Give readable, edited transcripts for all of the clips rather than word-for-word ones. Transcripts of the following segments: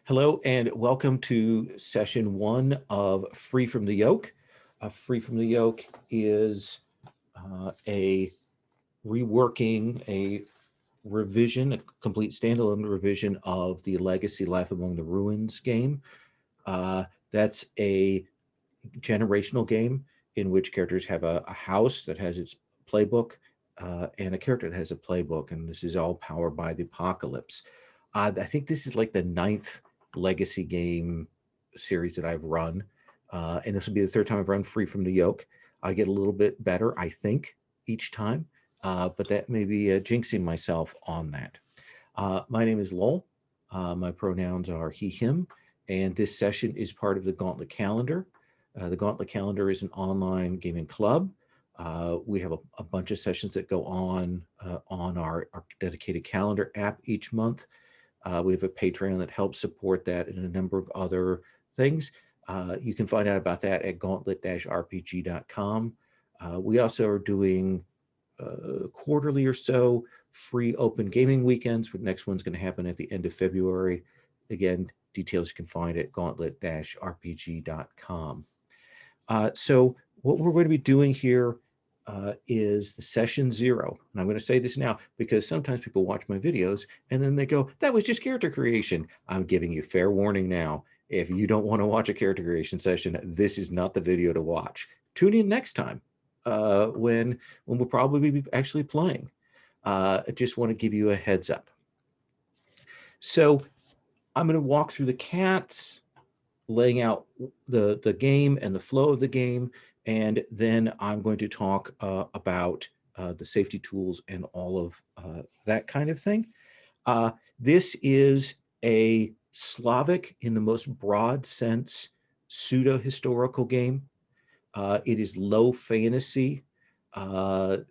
Hello and welcome to session one of Free from the Yoke. Free from the Yoke is a reworking, a revision, a complete standalone revision of the Legacy Life Among the Ruins game. That's a generational game in which characters have a house that has its playbook and a character that has a playbook, and this is all powered by the apocalypse. I think this is like the ninth legacy game series that I've run, and this will be the third time I've run Free from the Yoke. I get a little bit better, I think, each time, but that may be jinxing myself on that. My name is Lowell. My pronouns are he, him, and this session is part of the Gauntlet Calendar. The Gauntlet Calendar is an online gaming club. We have a bunch of sessions that go on our dedicated calendar app each month. We have a Patreon that helps support that and a number of other things. You can find out about that at gauntlet-rpg.com. We also are doing quarterly or so free open gaming weekends. The next one's going to happen at the end of February. Again, details you can find at gauntlet-rpg.com. So what we're going to be doing here is the session 0. And I'm going to say this now because sometimes people watch my videos and then they go, that was just character creation. I'm giving you fair warning now. If you don't want to watch a character creation session, this is not the video to watch. Tune in next time when we'll probably be actually playing. I just want to give you a heads up. So I'm going to walk through the cats, laying out the game and the flow of the game, and then I'm going to talk about the safety tools and all of that kind of thing. This is a Slavic, in the most broad sense, pseudo-historical game. It is low fantasy. There are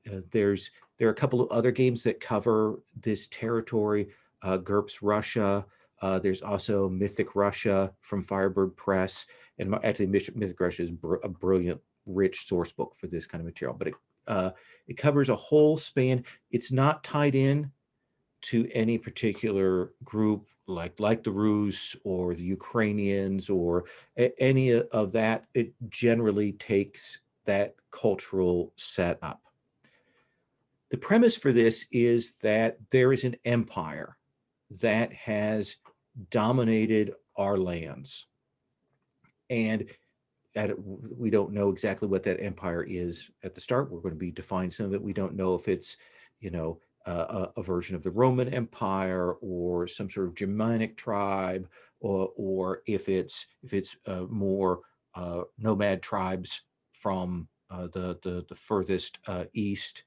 a couple of other games that cover this territory. GURPS Russia. There's also Mythic Russia from Firebird Press. And actually, Mythic Russia is a brilliant, rich source book for this kind of material. But it covers a whole span. It's not tied in to any particular group like the Rus or the Ukrainians or any of that. It generally takes that cultural setup. The premise for this is that there is an empire that has dominated our lands. And we don't know exactly what that empire is at the start. We're going to be defining some of it. We don't know if it's, a version of the Roman Empire or some sort of Germanic tribe, or if it's more nomad tribes from the furthest east.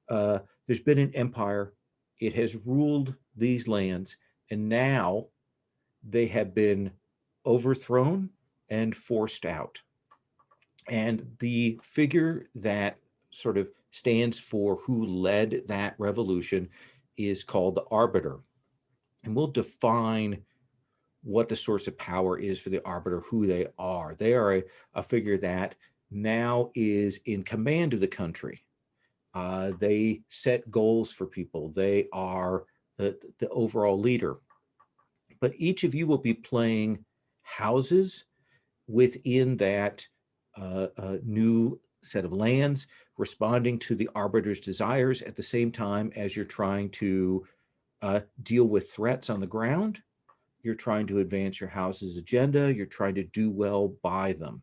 There's been an empire. It has ruled these lands, and now they have been overthrown and forced out. And the figure that sort of stands for who led that revolution is called the Arbiter. And we'll define what the source of power is for the Arbiter, who they are. They are a figure that now is in command of the country. They set goals for people. They are the overall leader. But each of you will be playing houses within that new set of lands, responding to the Arbiter's desires at the same time as you're trying to deal with threats on the ground. You're trying to advance your house's agenda. You're trying to do well by them.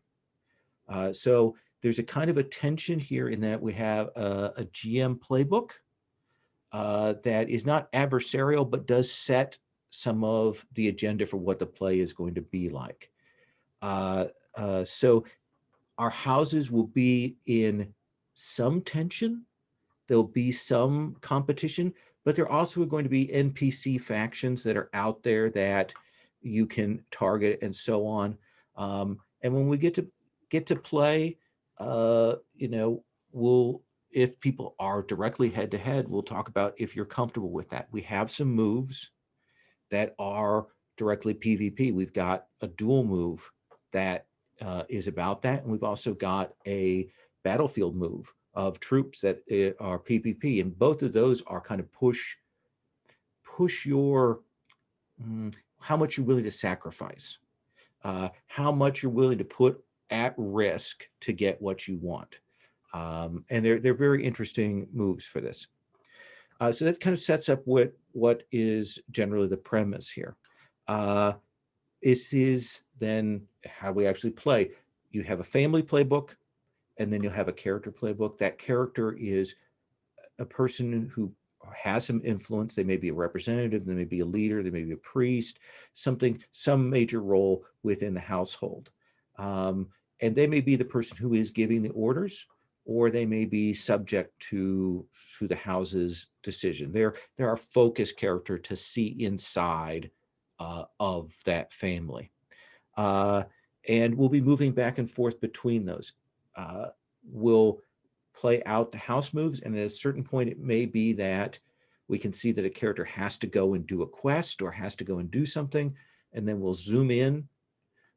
So there's a kind of a tension here in that we have a GM playbook that is not adversarial, but does set some of the agenda for what the play is going to be like. So our houses will be in some tension. There'll be some competition, but there also are going to be NPC factions that are out there that you can target and so on. And when we get to play, if people are directly head to head, we'll talk about if you're comfortable with that. We have some moves that are directly PvP. We've got a dual move that is about that. And we've also got a battlefield move of troops that are PvP. And both of those are kind of push your how much you're willing to sacrifice, how much you're willing to put at risk to get what you want. And they're very interesting moves for this. So that kind of sets up what is generally the premise here. This is then how we actually play. You have a family playbook, and then you'll have a character playbook. That character is a person who has some influence. They may be a representative, they may be a leader, they may be a priest, some major role within the household. And they may be the person who is giving the orders, or they may be subject to the house's decision. They're our focus character to see inside of that family. Uh, and we'll be moving back and forth between those. We'll play out the house moves, and at a certain point, it may be that we can see that a character has to go and do a quest or has to go and do something, and then we'll zoom in.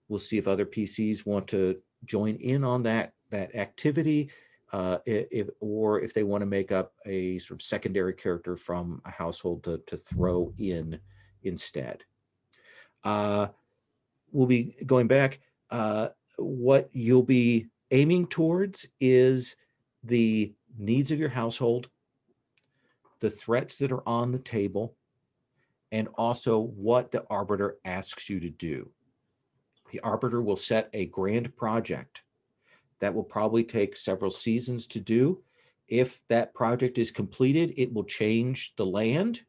We'll see if other PCs want to join in on that activity, or if they want to make up a sort of secondary character from a household to throw in instead. We'll be going back. What you'll be aiming towards is the needs of your household, the threats that are on the table, and also what the arbiter asks you to do. The arbiter will set a grand project that will probably take several seasons to do. If that project is completed, it will change the land.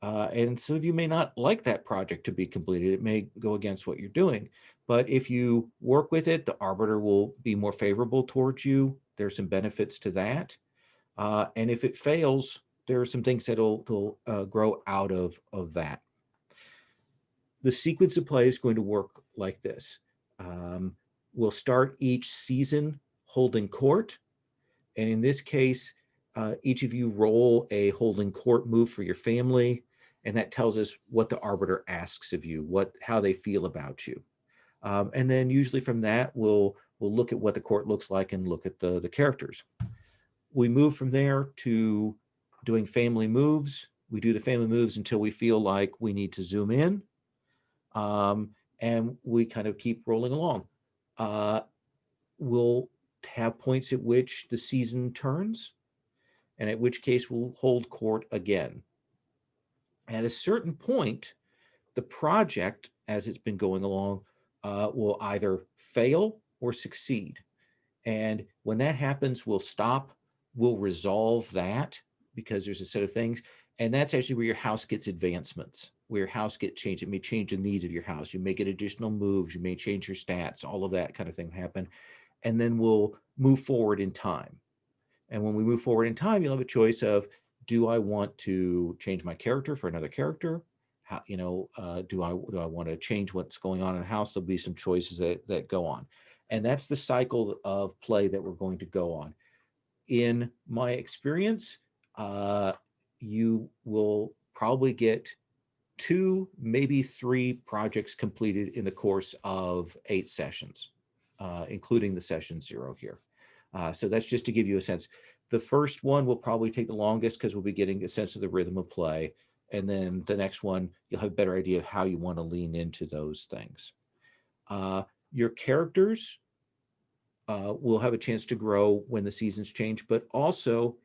And some of you may not like that project to be completed. It may go against what you're doing. But if you work with it, the arbiter will be more favorable towards you. There's some benefits to that. And if it fails, there are some things that'll grow out of that. The sequence of play is going to work like this. We'll start each season holding court. And in this case, each of you roll a holding court move for your family. And that tells us what the arbiter asks of you, how they feel about you. And then usually from that, we'll look at what the court looks like and look at the characters. We move from there to doing family moves. We do the family moves until we feel like we need to zoom in. And we kind of keep rolling along. We'll have points at which the season turns, and at which case we'll hold court again. At a certain point, the project, as it's been going along, will either fail or succeed. And when that happens, we'll stop, we'll resolve that because there's a set of things. And that's actually where your house gets advancements, where your house gets changed. It may change the needs of your house. You may get additional moves. You may change your stats, all of that kind of thing happen. And then we'll move forward in time. And when we move forward in time, you'll have a choice of, do I want to change my character for another character? How, do I want to change what's going on in the house? There'll be some choices that go on. And that's the cycle of play that we're going to go on. In my experience, you will probably get 2, maybe 3 projects completed in the course of 8 sessions, including the session 0 here. So that's just to give you a sense. The first one will probably take the longest because we'll be getting a sense of the rhythm of play. And then the next one, you'll have a better idea of how you want to lean into those things. Your characters will have a chance to grow when the seasons change, but also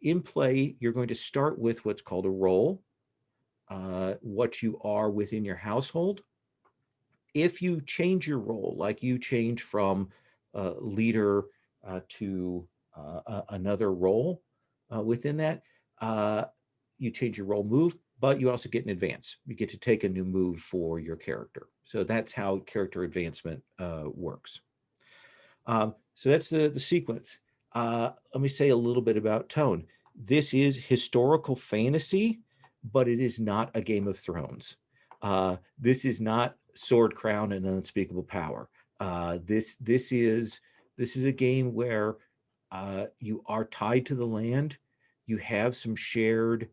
in play, you're going to start with what's called a role, what you are within your household. If you change your role, like you change from leader to another role within that, you change your role move, but you also get an advance. You get to take a new move for your character. So that's how character advancement works. So that's the sequence. Let me say a little bit about tone. This is historical fantasy, but it is not a Game of Thrones. This is not Sword, Crown, and Unspeakable Power. This is a game where you are tied to the land. You have some shared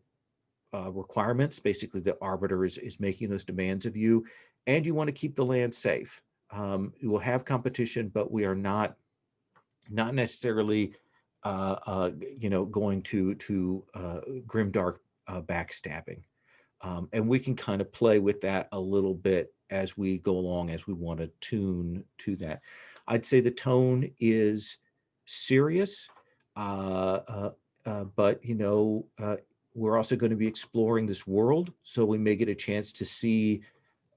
requirements. Basically, the arbiter is making those demands of you, and you want to keep the land safe. You will have competition, but we are not necessarily going to grimdark backstabbing. And we can kind of play with that a little bit as we go along, as we want to tune to that. I'd say the tone is serious, but we're also going to be exploring this world, so we may get a chance to see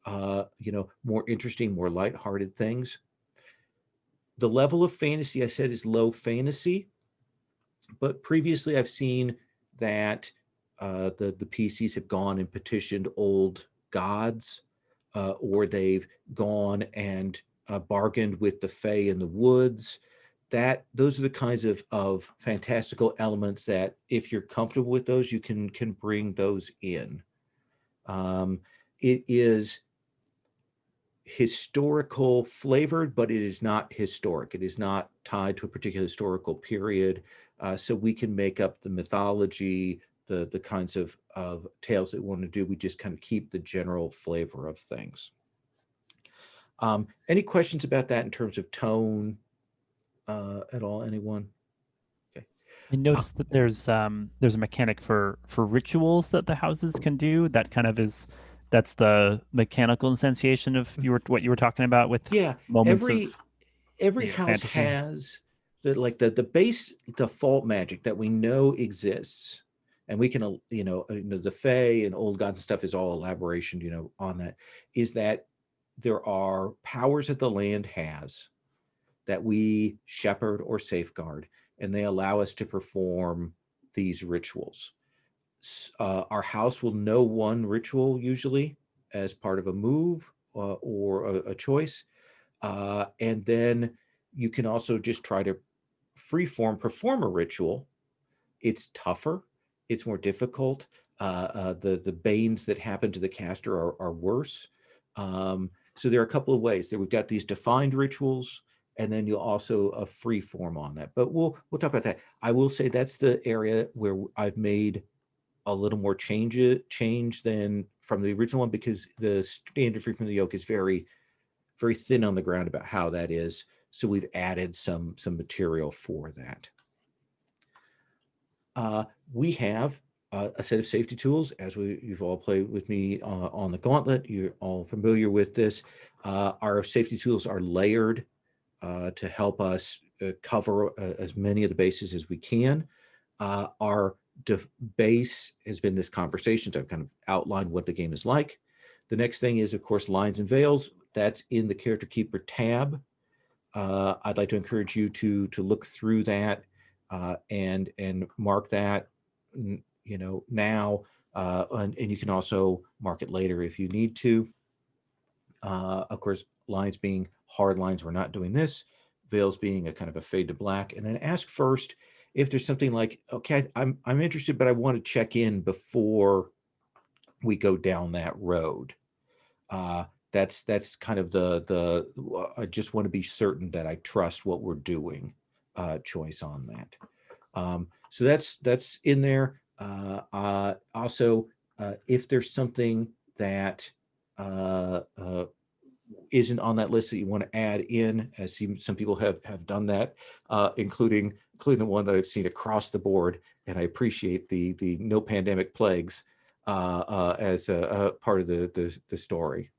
more interesting, more lighthearted things. The level of fantasy I said is low fantasy, but previously I've seen that the PCs have gone and petitioned old gods, or they've gone and bargained with the Fae in the woods. Those are the kinds of fantastical elements that, if you're comfortable with those, you can bring those in. It is historical flavored, but it is not historic. It is not tied to a particular historical period. So we can make up the mythology, the kinds of tales that we want to do. We just kind of keep the general flavor of things. Any questions about that in terms of tone at all, anyone? Okay. I noticed that there's a mechanic for rituals that the houses can do. That's the mechanical instantiation of what you were talking about with Yeah, moments of every house fantasy. has the base default magic that we know exists, and we can the Fae and old gods and stuff is all elaboration on that. Is that there are powers that the land has that we shepherd or safeguard, and they allow us to perform these rituals. Our house will know one ritual usually as part of a move or a choice. And then you can also just try to freeform perform a ritual. It's tougher, it's more difficult. The banes that happen to the caster are worse. So there are a couple of ways. We've got these defined rituals, and then you'll also a free form on that. But we'll talk about that. I will say that's the area where I've made a little more change than from the original one, because the standard free from the yoke is very, very thin on the ground about how that is. So we've added some material for that. We have a set of safety tools, as you've all played with me on the Gauntlet. You're all familiar with this. Our safety tools are layered to help us cover as many of the bases as we can. Our base has been this conversation, so I've kind of outlined what the game is like. The next thing is, of course, lines and veils. That's in the Character Keeper tab. I'd like to encourage you to look through that and mark that, now, and you can also mark it later if you need to. Of course, lines being hard lines, we're not doing this. Veils being a kind of a fade to black. And then ask first if there's something like, okay, I'm interested, but I want to check in before we go down that road. That's kind of the I just want to be certain that I trust what we're doing choice on that. So that's in there. Also, if there's something that isn't on that list that you want to add in, as some people have done that, including the one that I've seen across the board, and I appreciate the no pandemic plagues as a part of the story.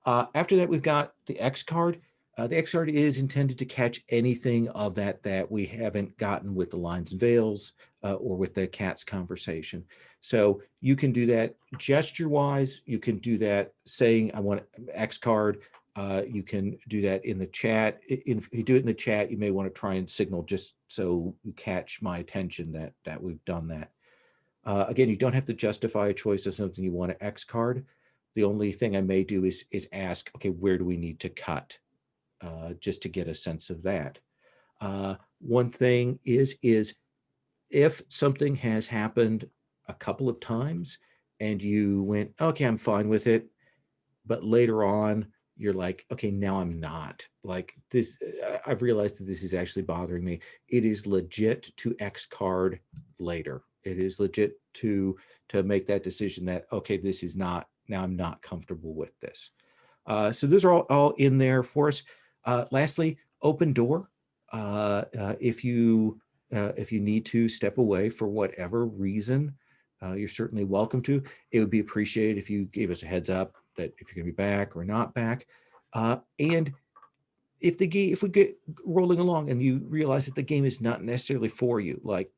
After that, we've got the X card. The X card is intended to catch anything of that we haven't gotten with the lines and veils or with the cat's conversation. So you can do that gesture-wise. You can do that saying, I want X card. You can do that in the chat. If you do it in the chat, you may want to try and signal just so you catch my attention that we've done that. Again, you don't have to justify a choice of something you want to X card. The only thing I may do is ask, okay, where do we need to cut? Just to get a sense of that. One thing is if something has happened a couple of times and you went, okay, I'm fine with it, but later on you're like, okay, now I'm not. Like this, I've realized that this is actually bothering me. It is legit to X card later. It is legit to make that decision that, okay, this is not, now I'm not comfortable with this. So those are all in there for us. Lastly, open door. If you need to step away for whatever reason, you're certainly welcome to. It would be appreciated if you gave us a heads up that if you're going to be back or not back. And if we get rolling along and you realize that the game is not necessarily for you, like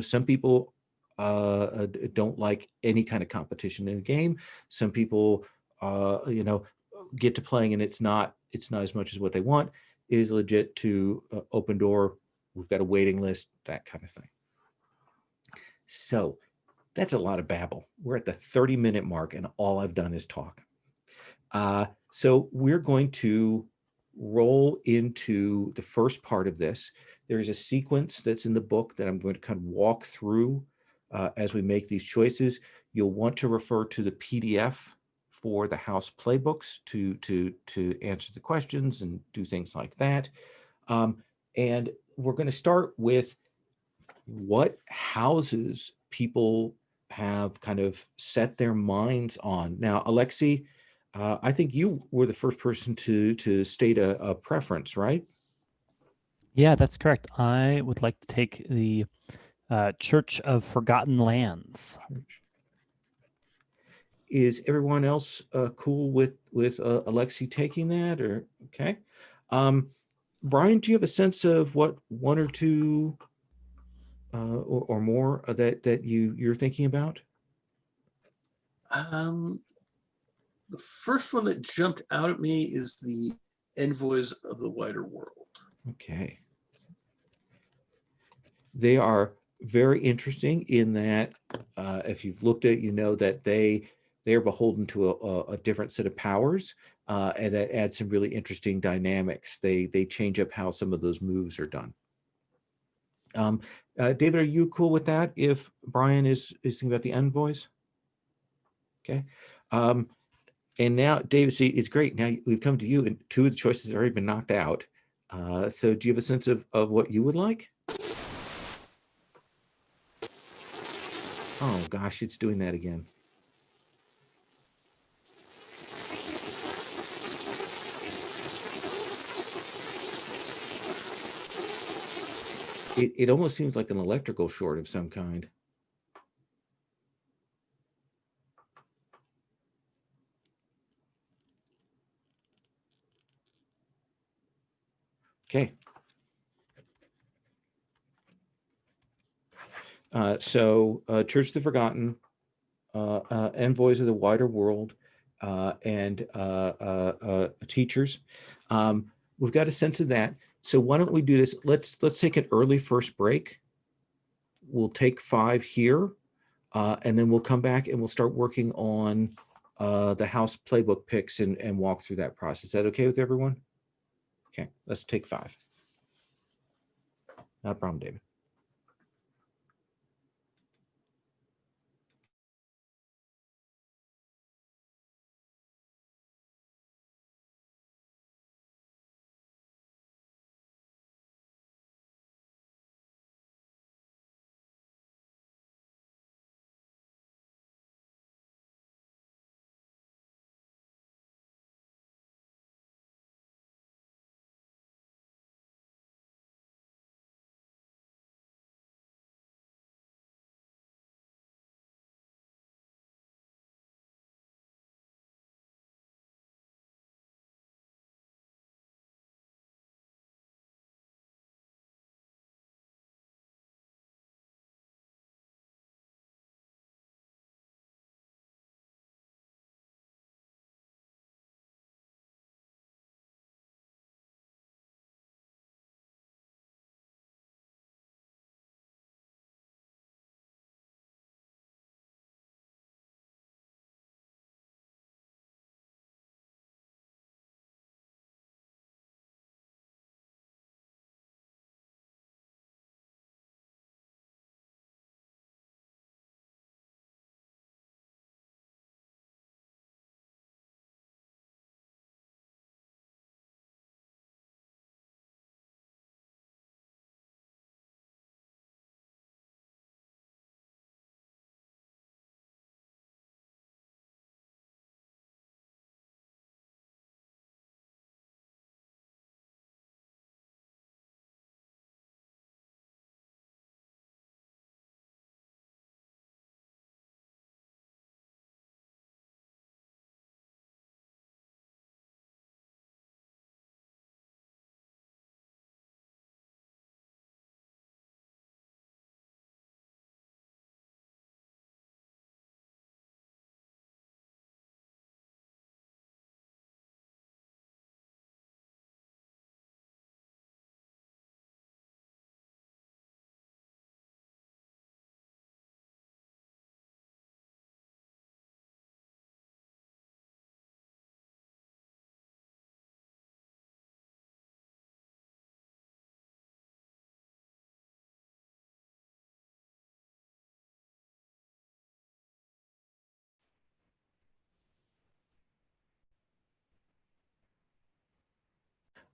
some people don't like any kind of competition in a game. Some people get to playing and it's not as much as what they want. It is legit to open door. We've got a waiting list, that kind of thing. So that's a lot of babble. We're at the 30-minute mark and all I've done is talk. So we're going to roll into the first part of this. There's a sequence that's in the book that I'm going to kind of walk through as we make these choices. You'll want to refer to the PDF for the house playbooks to answer the questions and do things like that. And we're going to start with what houses people have kind of set their minds on. Now, Alexi, I think you were the first person to state a preference, right? Yeah, that's correct. I would like to take the Church of Forgotten Lands. Is everyone else cool with Alexi taking that? Or okay, Brian, do you have a sense of what one or two or more that you're thinking about? The first one that jumped out at me is the Envoys of the Wider World. Okay. They are very interesting in that if you've looked at it, you know that they're beholden to a different set of powers, and that adds some really interesting dynamics. They change up how some of those moves are done. David, are you cool with that if Brian is thinking about the envoys? Okay. And now, David, see, it's great. Now we've come to you, and two of the choices have already been knocked out. So do you have a sense of what you would like? Oh, gosh, it's doing that again. It almost seems like an electrical short of some kind. Okay. So Church of the Forgotten, Envoys of the Wider World, and Teachers. We've got a sense of that. So why don't we do this? Let's take an early first break. We'll take 5 here, and then we'll come back and we'll start working on the house playbook picks and walk through that process. Is that okay with everyone? Okay, let's take 5. Not a problem, David.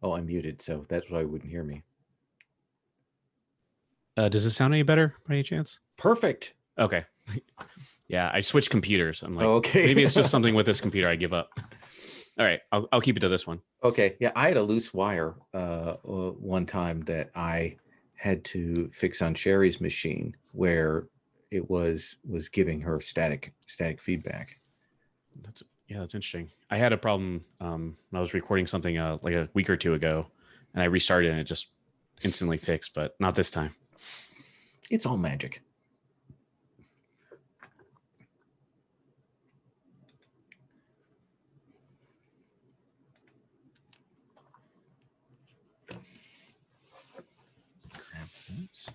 Oh, I'm muted, so that's why you wouldn't hear me. Does it sound any better by any chance? Perfect. Okay. Yeah, I switched computers. I'm like, Okay. maybe it's just something with this computer. I give up. All right, I'll keep it to this one. Okay. Yeah, I had a loose wire one time that I had to fix on Sherry's machine where it was giving her static feedback. That's interesting. I had a problem. I was recording something like a week or two ago, and I restarted and it just instantly fixed, but not this time. It's all magic. Grab this.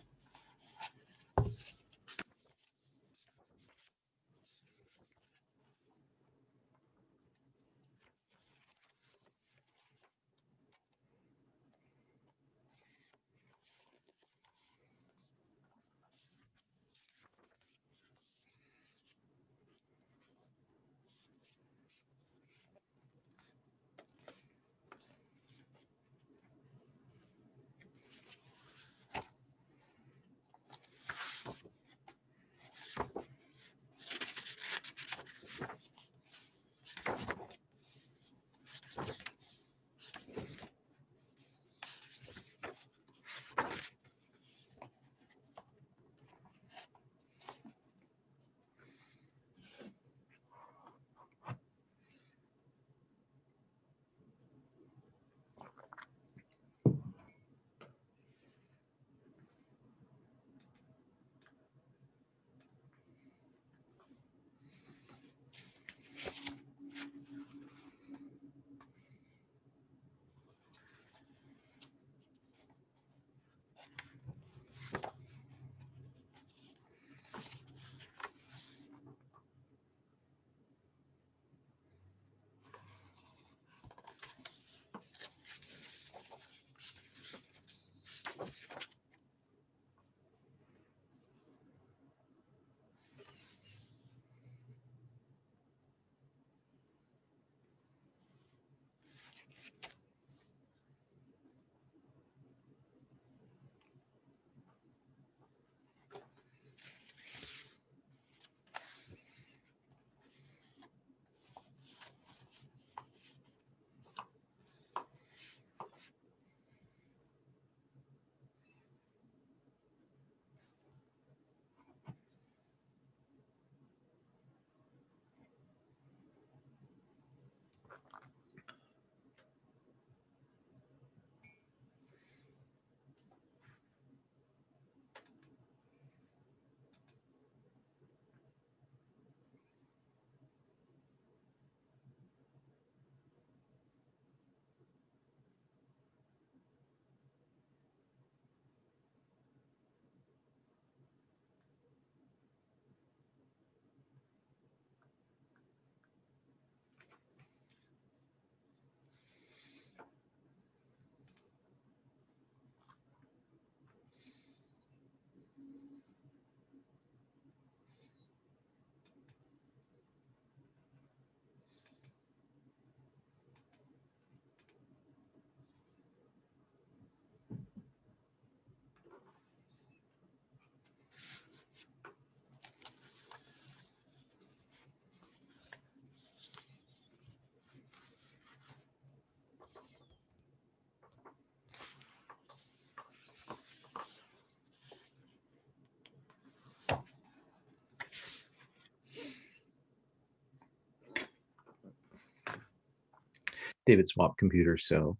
David swapped computers, so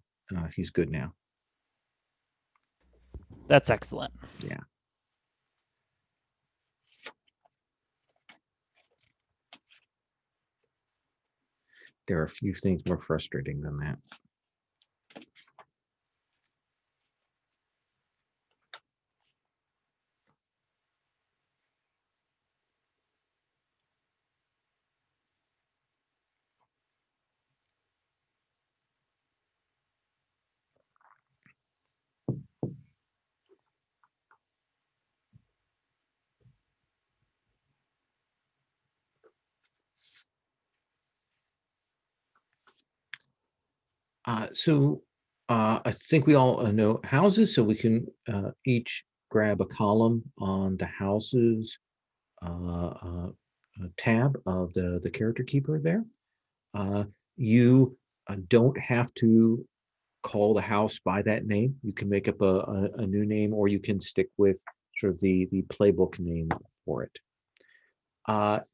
he's good now. That's excellent. Yeah. There are a few things more frustrating than that. So I think we all know houses, so we can each grab a column on the houses tab of the character keeper there. You don't have to call the house by that name. You can make up a new name, or you can stick with sort of the playbook name for it.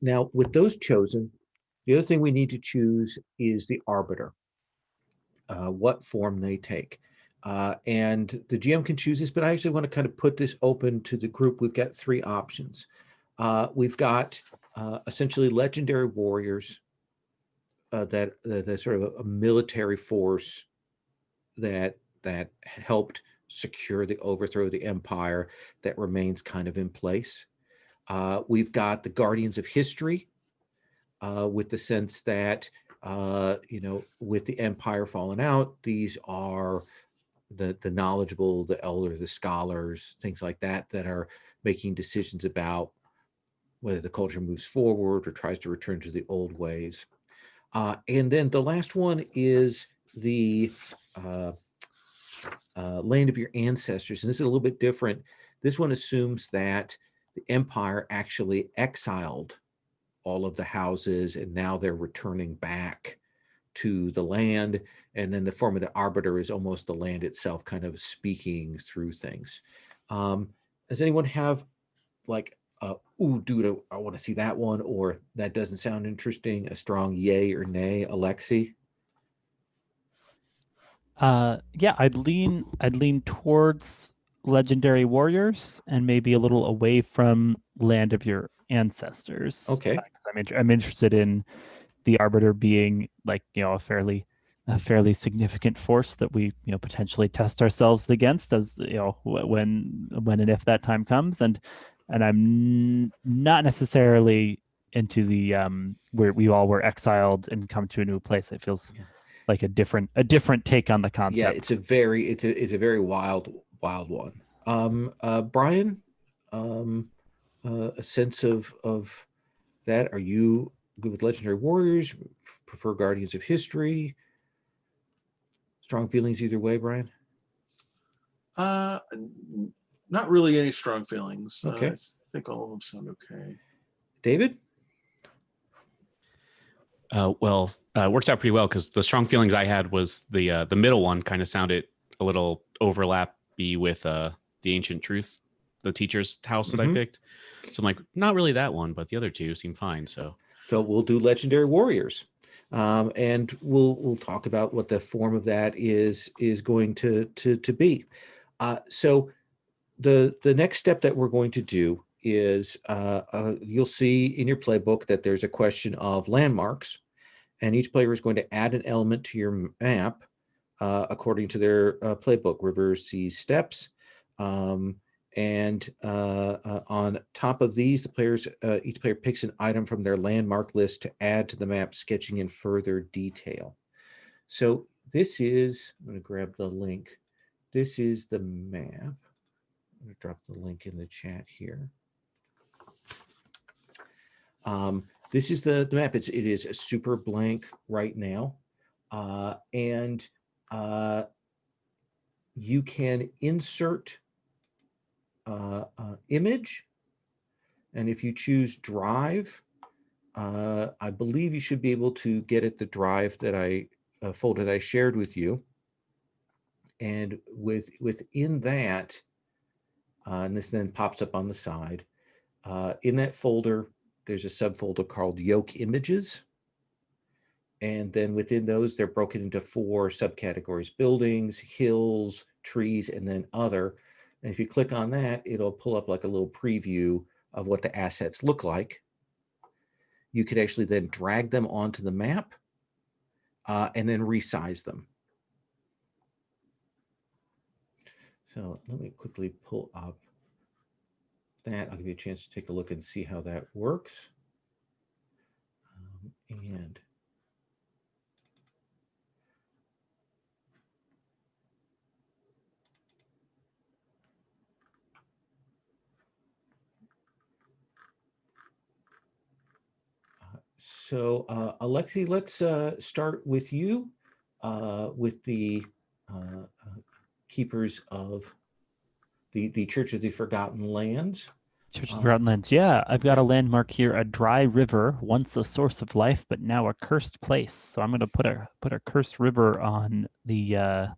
Now, with those chosen, the other thing we need to choose is the arbiter, what form they take. And the GM can choose this, but I actually want to kind of put this open to the group. We've got three options. We've got essentially legendary warriors that sort of a military force that helped secure the overthrow of the empire that remains kind of in place. We've got the guardians of history, with the sense that with the empire falling out, these are the knowledgeable, the elders, the scholars, things like that are making decisions about whether the culture moves forward or tries to return to the old ways. And then the last one is the land of your ancestors. And this is a little bit different. This one assumes that the empire actually exiled all of the houses, and now they're returning back to the land. And then the form of the arbiter is almost the land itself kind of speaking through things. Does anyone have like, ooh, dude, I want to see that one, or that doesn't sound interesting, a strong yay or nay? Alexi? Yeah, I'd lean towards legendary warriors and maybe a little away from land of your ancestors. Okay. 'Cause I'm interested in the arbiter being like, a fairly significant force that we, potentially test ourselves against, as when and if that time comes. And I'm not necessarily into the where we all were exiled and come to a new place. It feels Yeah. like a different take on the concept. Yeah, it's a very wild one. Brian, a sense of that. Are you good with legendary warriors? Prefer guardians of history? Strong feelings either way, Brian? Not really any strong feelings. Okay. I think all of them sound okay. David? It worked out pretty well because the strong feelings I had was the middle one kind of sounded a little overlappy with the ancient truth, the teacher's house that I picked. So I'm like, not really that one, but the other two seem fine. So we'll do legendary warriors, and we'll talk about what the form of that is going to be. So the next step that we're going to do is you'll see in your playbook that there's a question of landmarks, and each player is going to add an element to your map according to their playbook: rivers, seas, steppes. And on top of these, each player picks an item from their landmark list to add to the map, sketching in further detail. So this is, I'm going to grab the link. This is the map. I'm going to drop the link in the chat here. This is the map. It is super blank right now. And you can insert image. And if you choose drive, I believe you should be able to get at the drive that folder that I shared with you. And within that, and this then pops up on the side, in that folder, there's a subfolder called Yoke images. And then within those, they're broken into 4 subcategories: buildings, hills, trees, and then other. And if you click on that, it'll pull up like a little preview of what the assets look like. You could actually then drag them onto the map and then resize them. So let me quickly pull up that. I'll give you a chance to take a look and see how that works. And so Alexi, let's start with you with the keepers of the Church of the Forgotten Lands. Church of the Forgotten Lands. Yeah, I've got a landmark here, a dry river, once a source of life, but now a cursed place. So I'm going to put a cursed river on the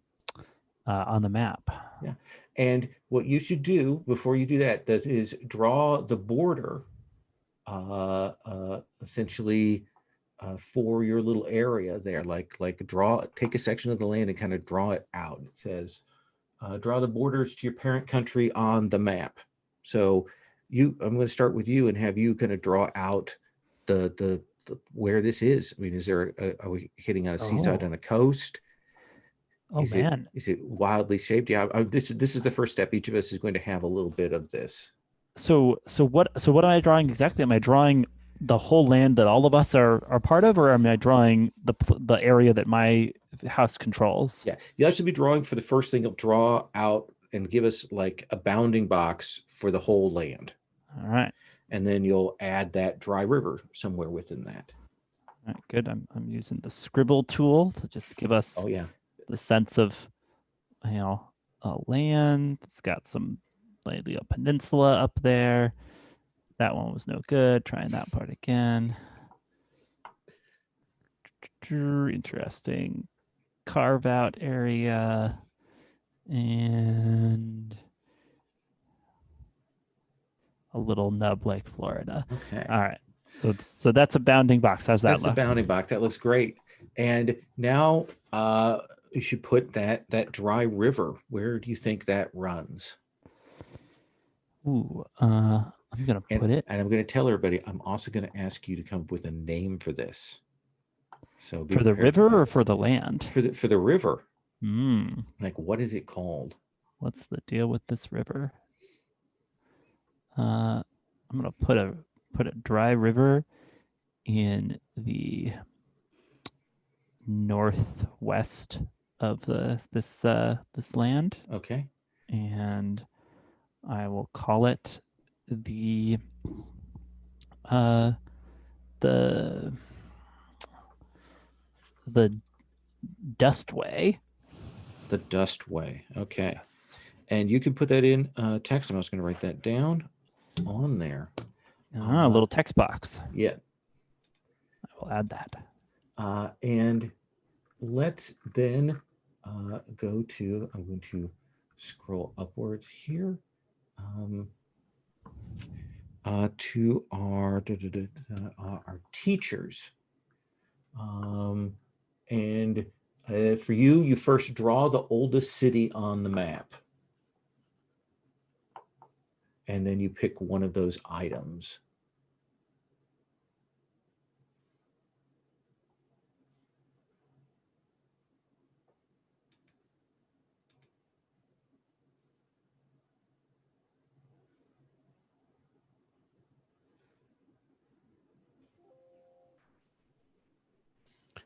map. Yeah, and what you should do before you do that is draw the border, essentially, for your little area there. Like take a section of the land and kind of draw it out. It says, draw the borders to your parent country on the map. So I'm going to start with you and have you kind of draw out the where this is. I mean, is there are we hitting on a seaside on a coast? Oh man, is it wildly shaped? Yeah, this is the first step. Each of us is going to have a little bit of this. So what am I drawing exactly? Am I drawing the whole land that all of us are part of, or am I drawing the area that my house controls? Yeah, you have to be drawing for the first thing. You'll draw out and give us like a bounding box for the whole land. All right. And then you'll add that dry river somewhere within that. All right, good. I'm using the scribble tool to just give us the sense of, a land. It's got some like a peninsula up there. That one was no good. Trying that part again. Interesting. Carve out area. And a little nub like Florida. Okay. All right. So that's a bounding box. How's that look? That's the bounding box. That looks great. And now you should put that dry river. Where do you think that runs? Ooh, I'm gonna put it. And I'm going to tell everybody. I'm also going to ask you to come up with a name for this. So for the river or for the land? For the river. Hmm. Like, what is it called? What's the deal with this river? I'm gonna put a dry river in the northwest of this land. Okay. And I will call it the Dustway. The Dustway. Okay. Yes. And you can put that in text. I'm just going to write that down on there. A little text box. Yeah. I will add that. And let's then go to, I'm going to scroll upwards here to our teachers. And for you first draw the oldest city on the map. And then you pick one of those items.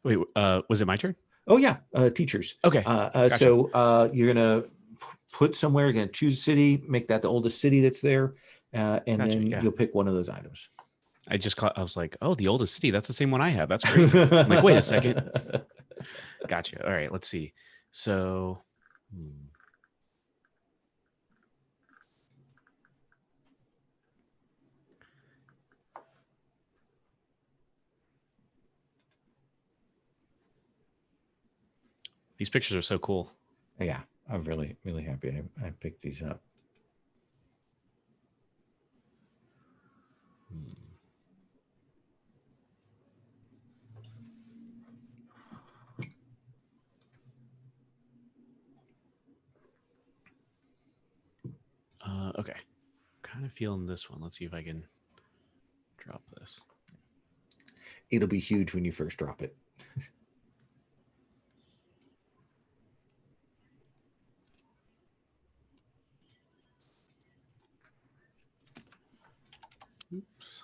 Wait, was it my turn? Oh yeah, teachers. Okay. Gotcha. So you're gonna put somewhere. You're gonna choose a city, make that the oldest city that's there, and then you'll pick one of those items. I was like, oh, the oldest city. That's the same one I have. That's crazy. I'm like, wait a second. Gotcha. All right, let's see. So. These pictures are so cool. Yeah, I'm really, really happy I picked these up. Okay. Kind of feeling this one. Let's see if I can drop this. It'll be huge when you first drop it. Oops.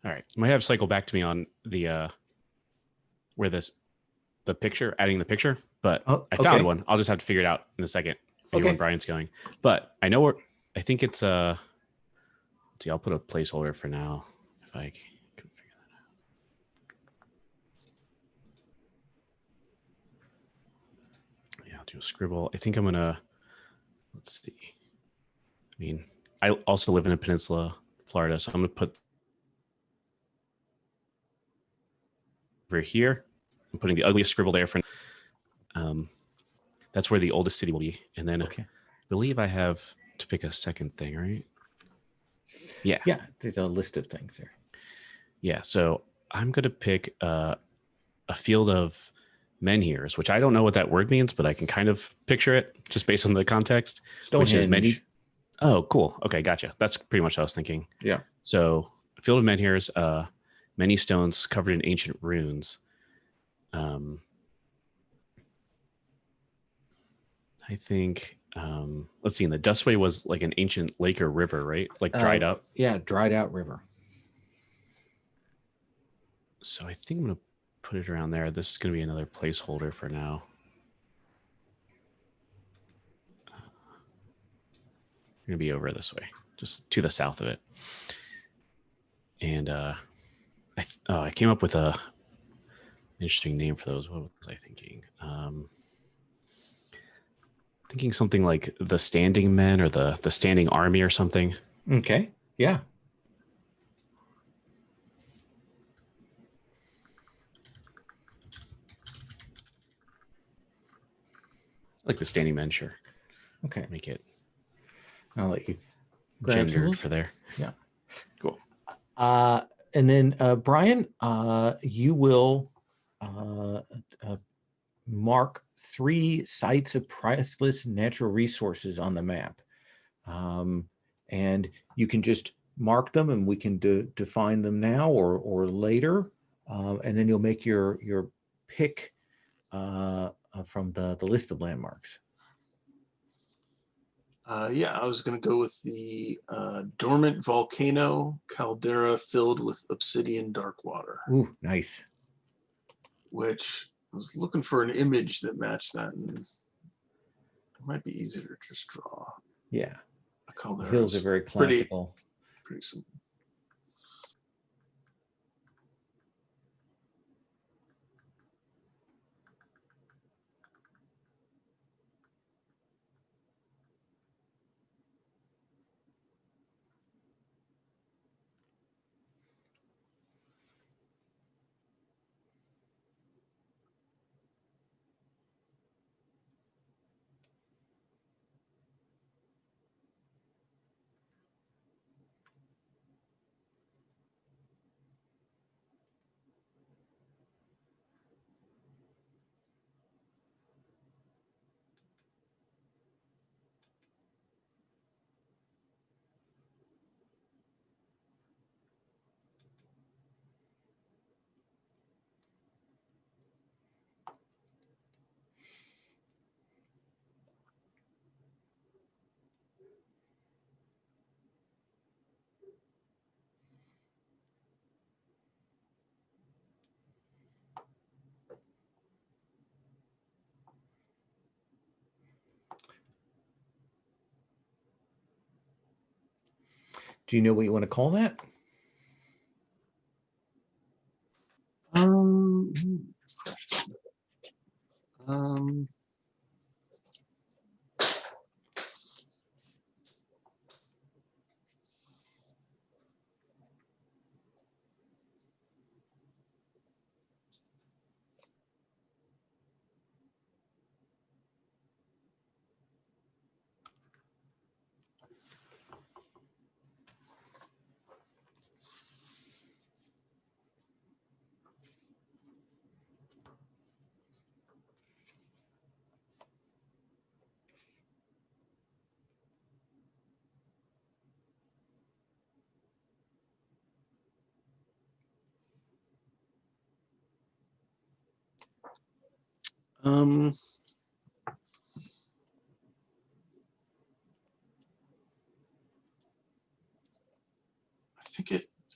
All right. You might have to cycle back to me on the where the picture, adding the picture, but I found one. I'll just have to figure it out in a second. Figure when Brian's going. But I know where I think it's let's see, I'll put a placeholder for now if I can figure that out. Yeah, I'll do a scribble. I think I'm gonna let's see. I mean, I also live in a peninsula, Florida, so I'm gonna put over here. I'm putting the ugliest scribble there for that's where the oldest city will be. And then I believe I have to pick a second thing, right? Yeah. Yeah, there's a list of things there. Yeah, so I'm going to pick a field of menhirs, which I don't know what that word means, but I can kind of picture it just based on the context. Stonehenge. Oh, cool. Okay, gotcha. That's pretty much what I was thinking. Yeah. So a field of menhirs, many stones covered in ancient runes. I think, let's see, in the Dustway was like an ancient lake or river, right? Like dried up. Yeah, dried out river. So I think I'm going to put it around there. This is going to be another placeholder for now. Going to be over this way, just to the south of it. And I came up with a interesting name for those. What was I thinking? Thinking something like the Standing Men or the Standing Army or something. Okay. Yeah. Like the Standing Men, sure. Okay. Make it. I'll let you gendered for there. Yeah. Cool. And then Brian, you will mark 3 sites of priceless natural resources on the map. And you can just mark them and we can define them now or later. And then you'll make your pick from the list of landmarks. Yeah, I was going to go with the dormant volcano caldera filled with obsidian dark water. Ooh, nice. Which I was looking for an image that matched that, and it might be easier to just draw. Yeah, a caldera. The hills are very classical. Pretty simple. Do you know what you want to call that?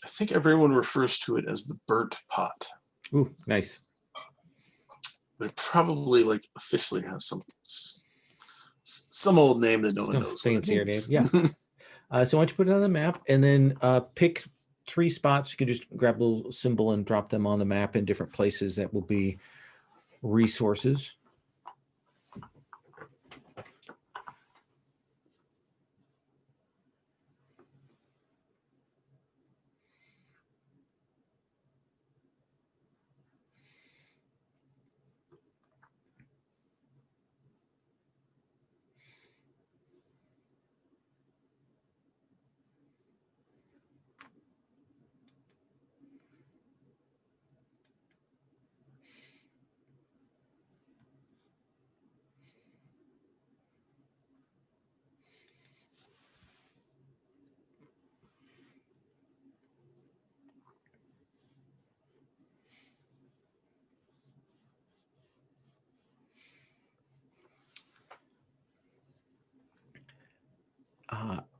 I think everyone refers to it as the burnt pot, Ooh, nice. but it probably like officially has some old name that no one Some knows what it fancier name. means. Yeah. So why don't you put it on the map and then pick 3 spots. You can just grab a little symbol and drop them on the map in different places that will be resources.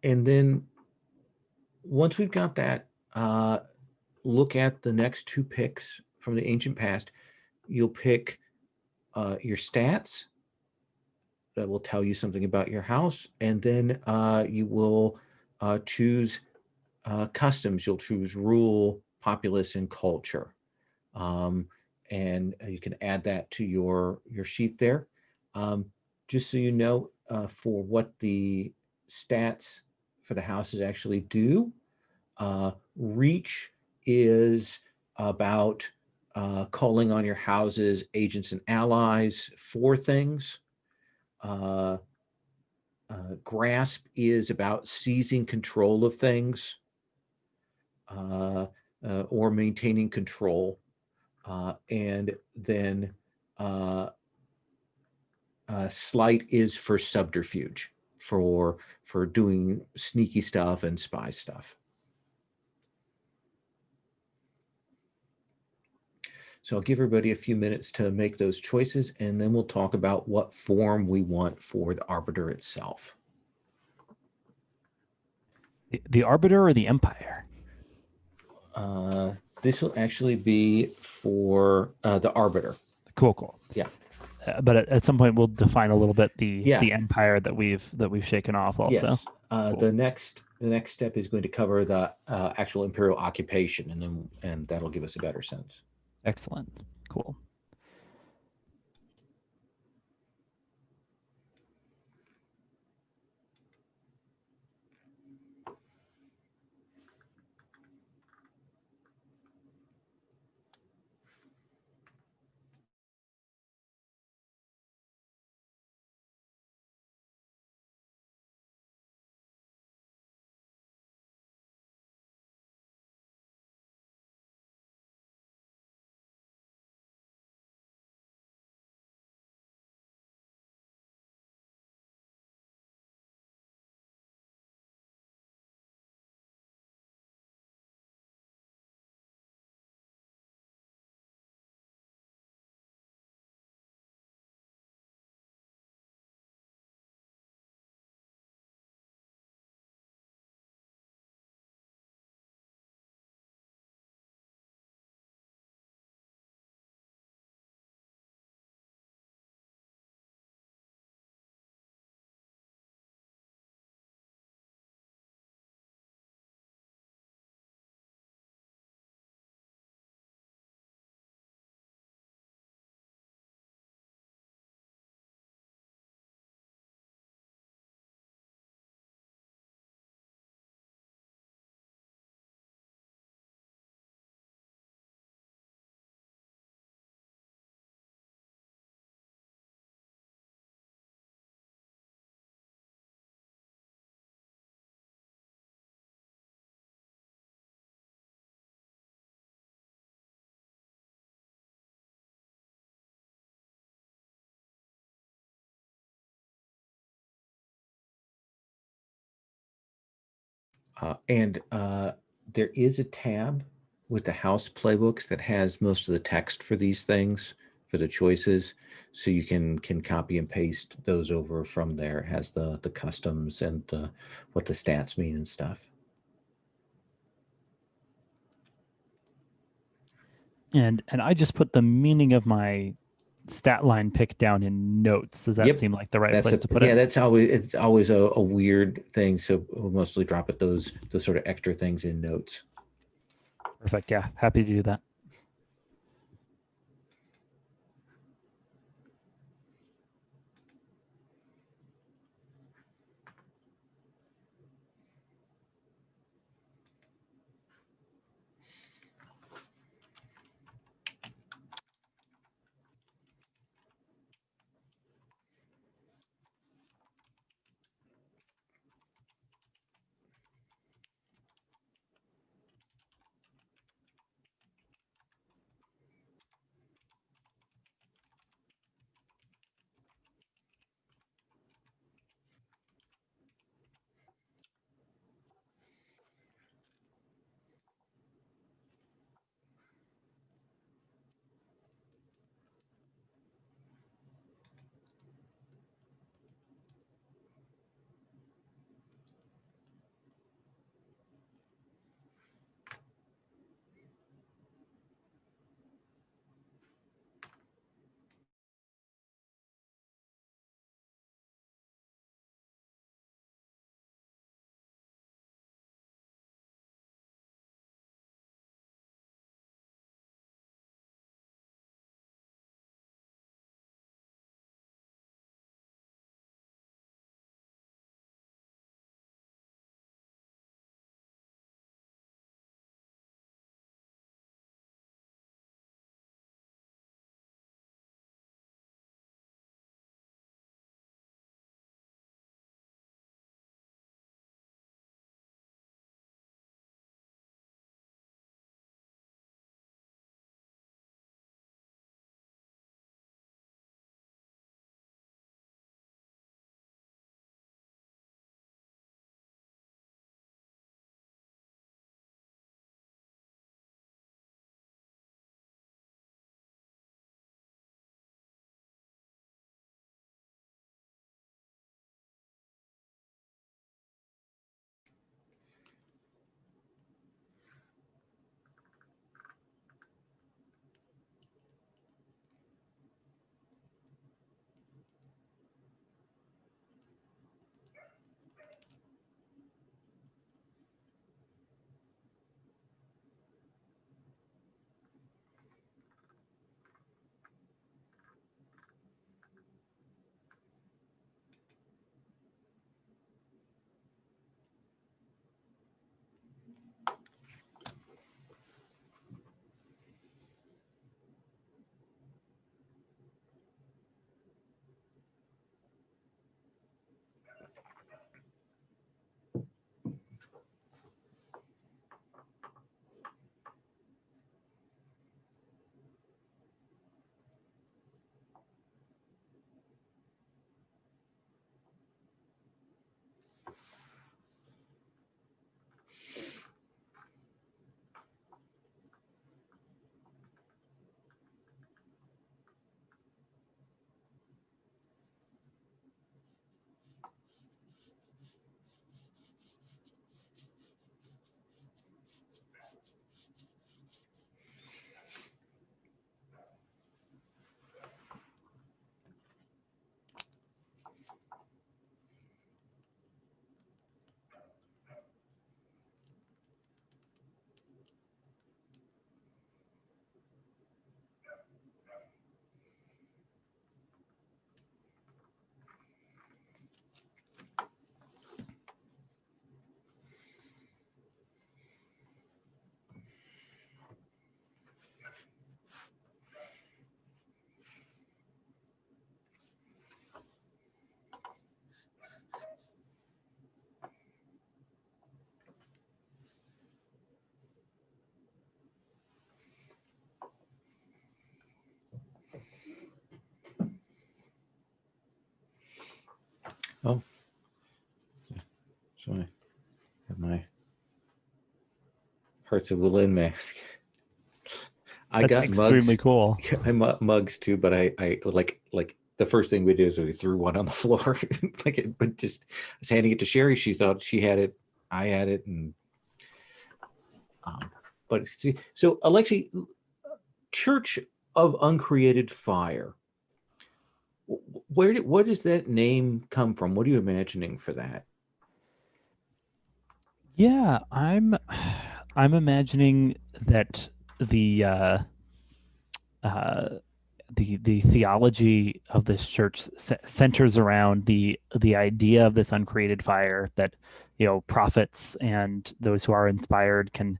And then once we've got that, look at the next 2 picks from the ancient past. You'll pick your stats that will tell you something about your house, and then you will choose customs. You'll choose rule, populace, and culture. And you can add that to your sheet there. Just so you know, for what the stats for the houses actually do, reach is about calling on your house's agents and allies for things. Grasp is about seizing control of things or maintaining control. And then sleight is for subterfuge, for doing sneaky stuff and spy stuff. So I'll give everybody a few minutes to make those choices, and then we'll talk about what form we want for the arbiter itself. The arbiter or the empire? This will actually be for the arbiter. Cool. Yeah. But at some point we'll define a little bit the Yeah. empire that we've shaken off also. Yes. Cool. The next step is going to cover the actual imperial occupation, and that'll give us a better sense. Excellent. Cool. And there is a tab with the house playbooks that has most of the text for these things, for the choices. So you can copy and paste those over from there. It has the customs and what the stats mean and stuff. And I just put the meaning of my stat line pick down in notes. Does that Yep. seem like the right That's place to put yeah, it? that's always, it's always a weird thing. So we'll mostly drop it those sort of extra things in notes. Perfect. Yeah, happy to do that. Oh, so I have my Hearts of Berlin mask. I That's got extremely mugs. cool. I mugs too, but I like the first thing we did is we threw one on the floor. Like it, but just I was handing it to Sherry. She thought she had it. I had it, and but see, so Alexi, Church of Uncreated Fire. What does that name come from? What are you imagining for that? Yeah, I'm imagining that the the theology of this church centers around the idea of this uncreated fire that prophets and those who are inspired can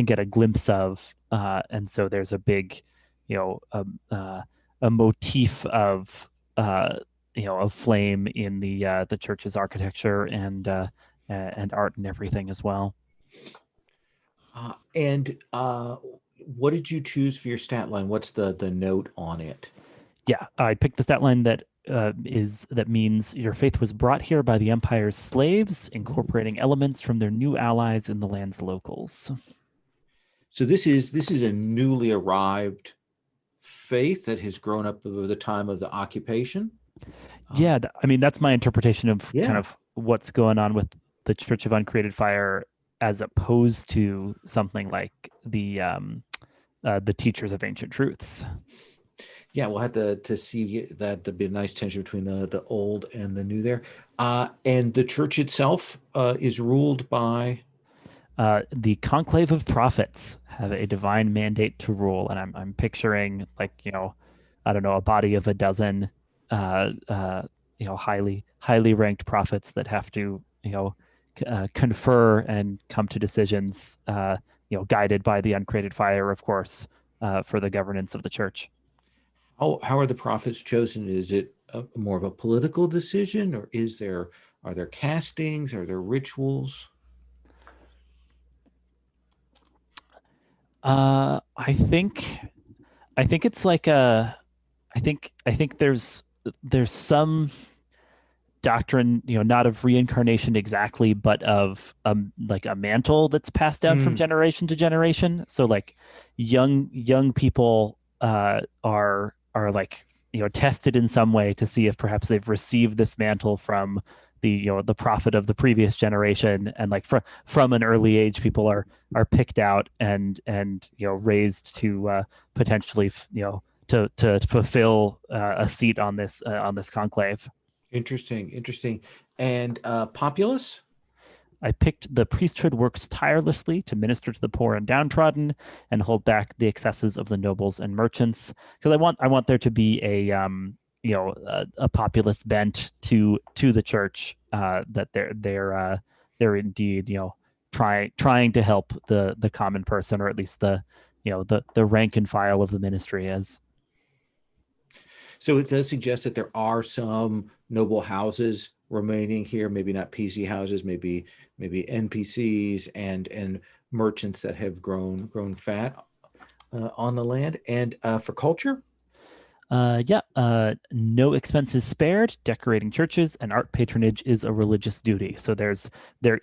get a glimpse of, and so there's a big a motif of of flame in the church's architecture and art and everything as well. And what did you choose for your stat line? What's the note on it? Yeah, I picked the stat line that means your faith was brought here by the Empire's slaves, incorporating elements from their new allies in the land's locals. So this is a newly arrived faith that has grown up over the time of the occupation. Yeah, I mean that's my interpretation of Yeah. kind of what's going on with the Church of Uncreated Fire, as opposed to something like the Teachers of Ancient Truths. Yeah, we'll have to see that. To be a nice tension between the old and the new there. And the church itself is ruled by the Conclave of Prophets have a divine mandate to rule, and I'm picturing like I don't know, a body of a dozen highly ranked prophets that have to confer and come to decisions guided by the uncreated fire, of course, for the governance of the church. How are the prophets chosen? Is it more of a political decision, or are there castings? Are there rituals? I think it's like I think there's some doctrine, not of reincarnation exactly, but of like a mantle that's passed down from generation to generation. So like young people are like tested in some way to see if perhaps they've received this mantle from the prophet of the previous generation, and like from an early age people are picked out and raised to potentially to fulfill a seat on this conclave. Interesting. And populace? I picked the priesthood works tirelessly to minister to the poor and downtrodden and hold back the excesses of the nobles and merchants, because I want there to be a populist bent to the church, that they're indeed trying to help the common person, or at least the rank and file of the ministry is. So it does suggest that there are some noble houses remaining here, maybe not PC houses, maybe NPCs and merchants that have grown fat on the land. And for culture? No expenses spared. Decorating churches and art patronage is a religious duty. So there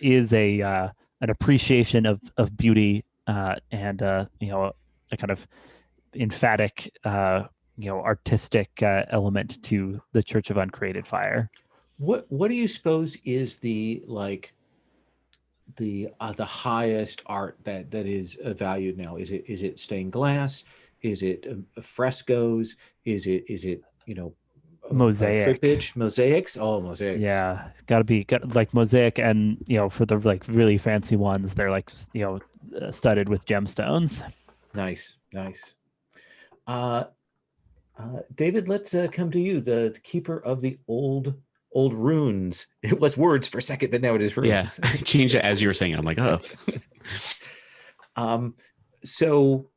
is an appreciation of beauty, and a kind of emphatic artistic element to the Church of Uncreated Fire. What do you suppose is the highest art that is valued now? Is it stained glass? Is it frescoes? Is it mosaic? Trippage, mosaics? Oh, mosaics. Yeah, got like mosaic, and for the like really fancy ones, they're like studded with gemstones. Nice. David, let's come to you, the keeper of the old runes. It was words for a second, but now it is runes. Yeah, I changed it as you were saying it. I'm like, oh. So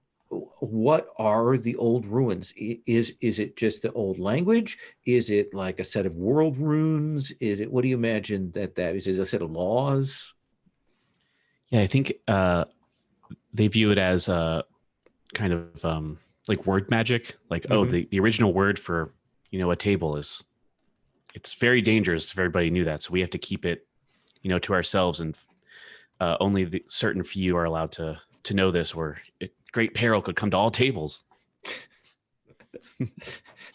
what are the old runes? Is it just the old language? Is it like a set of world runes? What do you imagine that is? Is it a set of laws? Yeah, I think they view it as a kind of like word magic. Like, the original word for a table it's very dangerous if everybody knew that. So we have to keep it to ourselves, and only the certain few are allowed to know this, or great peril could come to all tables.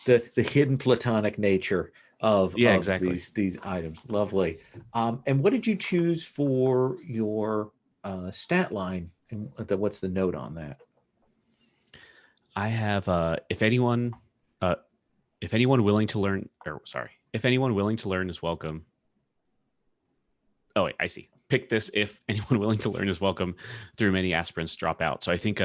the hidden platonic nature of exactly. these items. Lovely. And what did you choose for your stat line, and what's the note on that? I have if anyone willing to learn, or sorry, if anyone willing to learn is welcome. Oh wait, I see. Pick this if anyone willing to learn is welcome. Through many aspirants drop out. So I think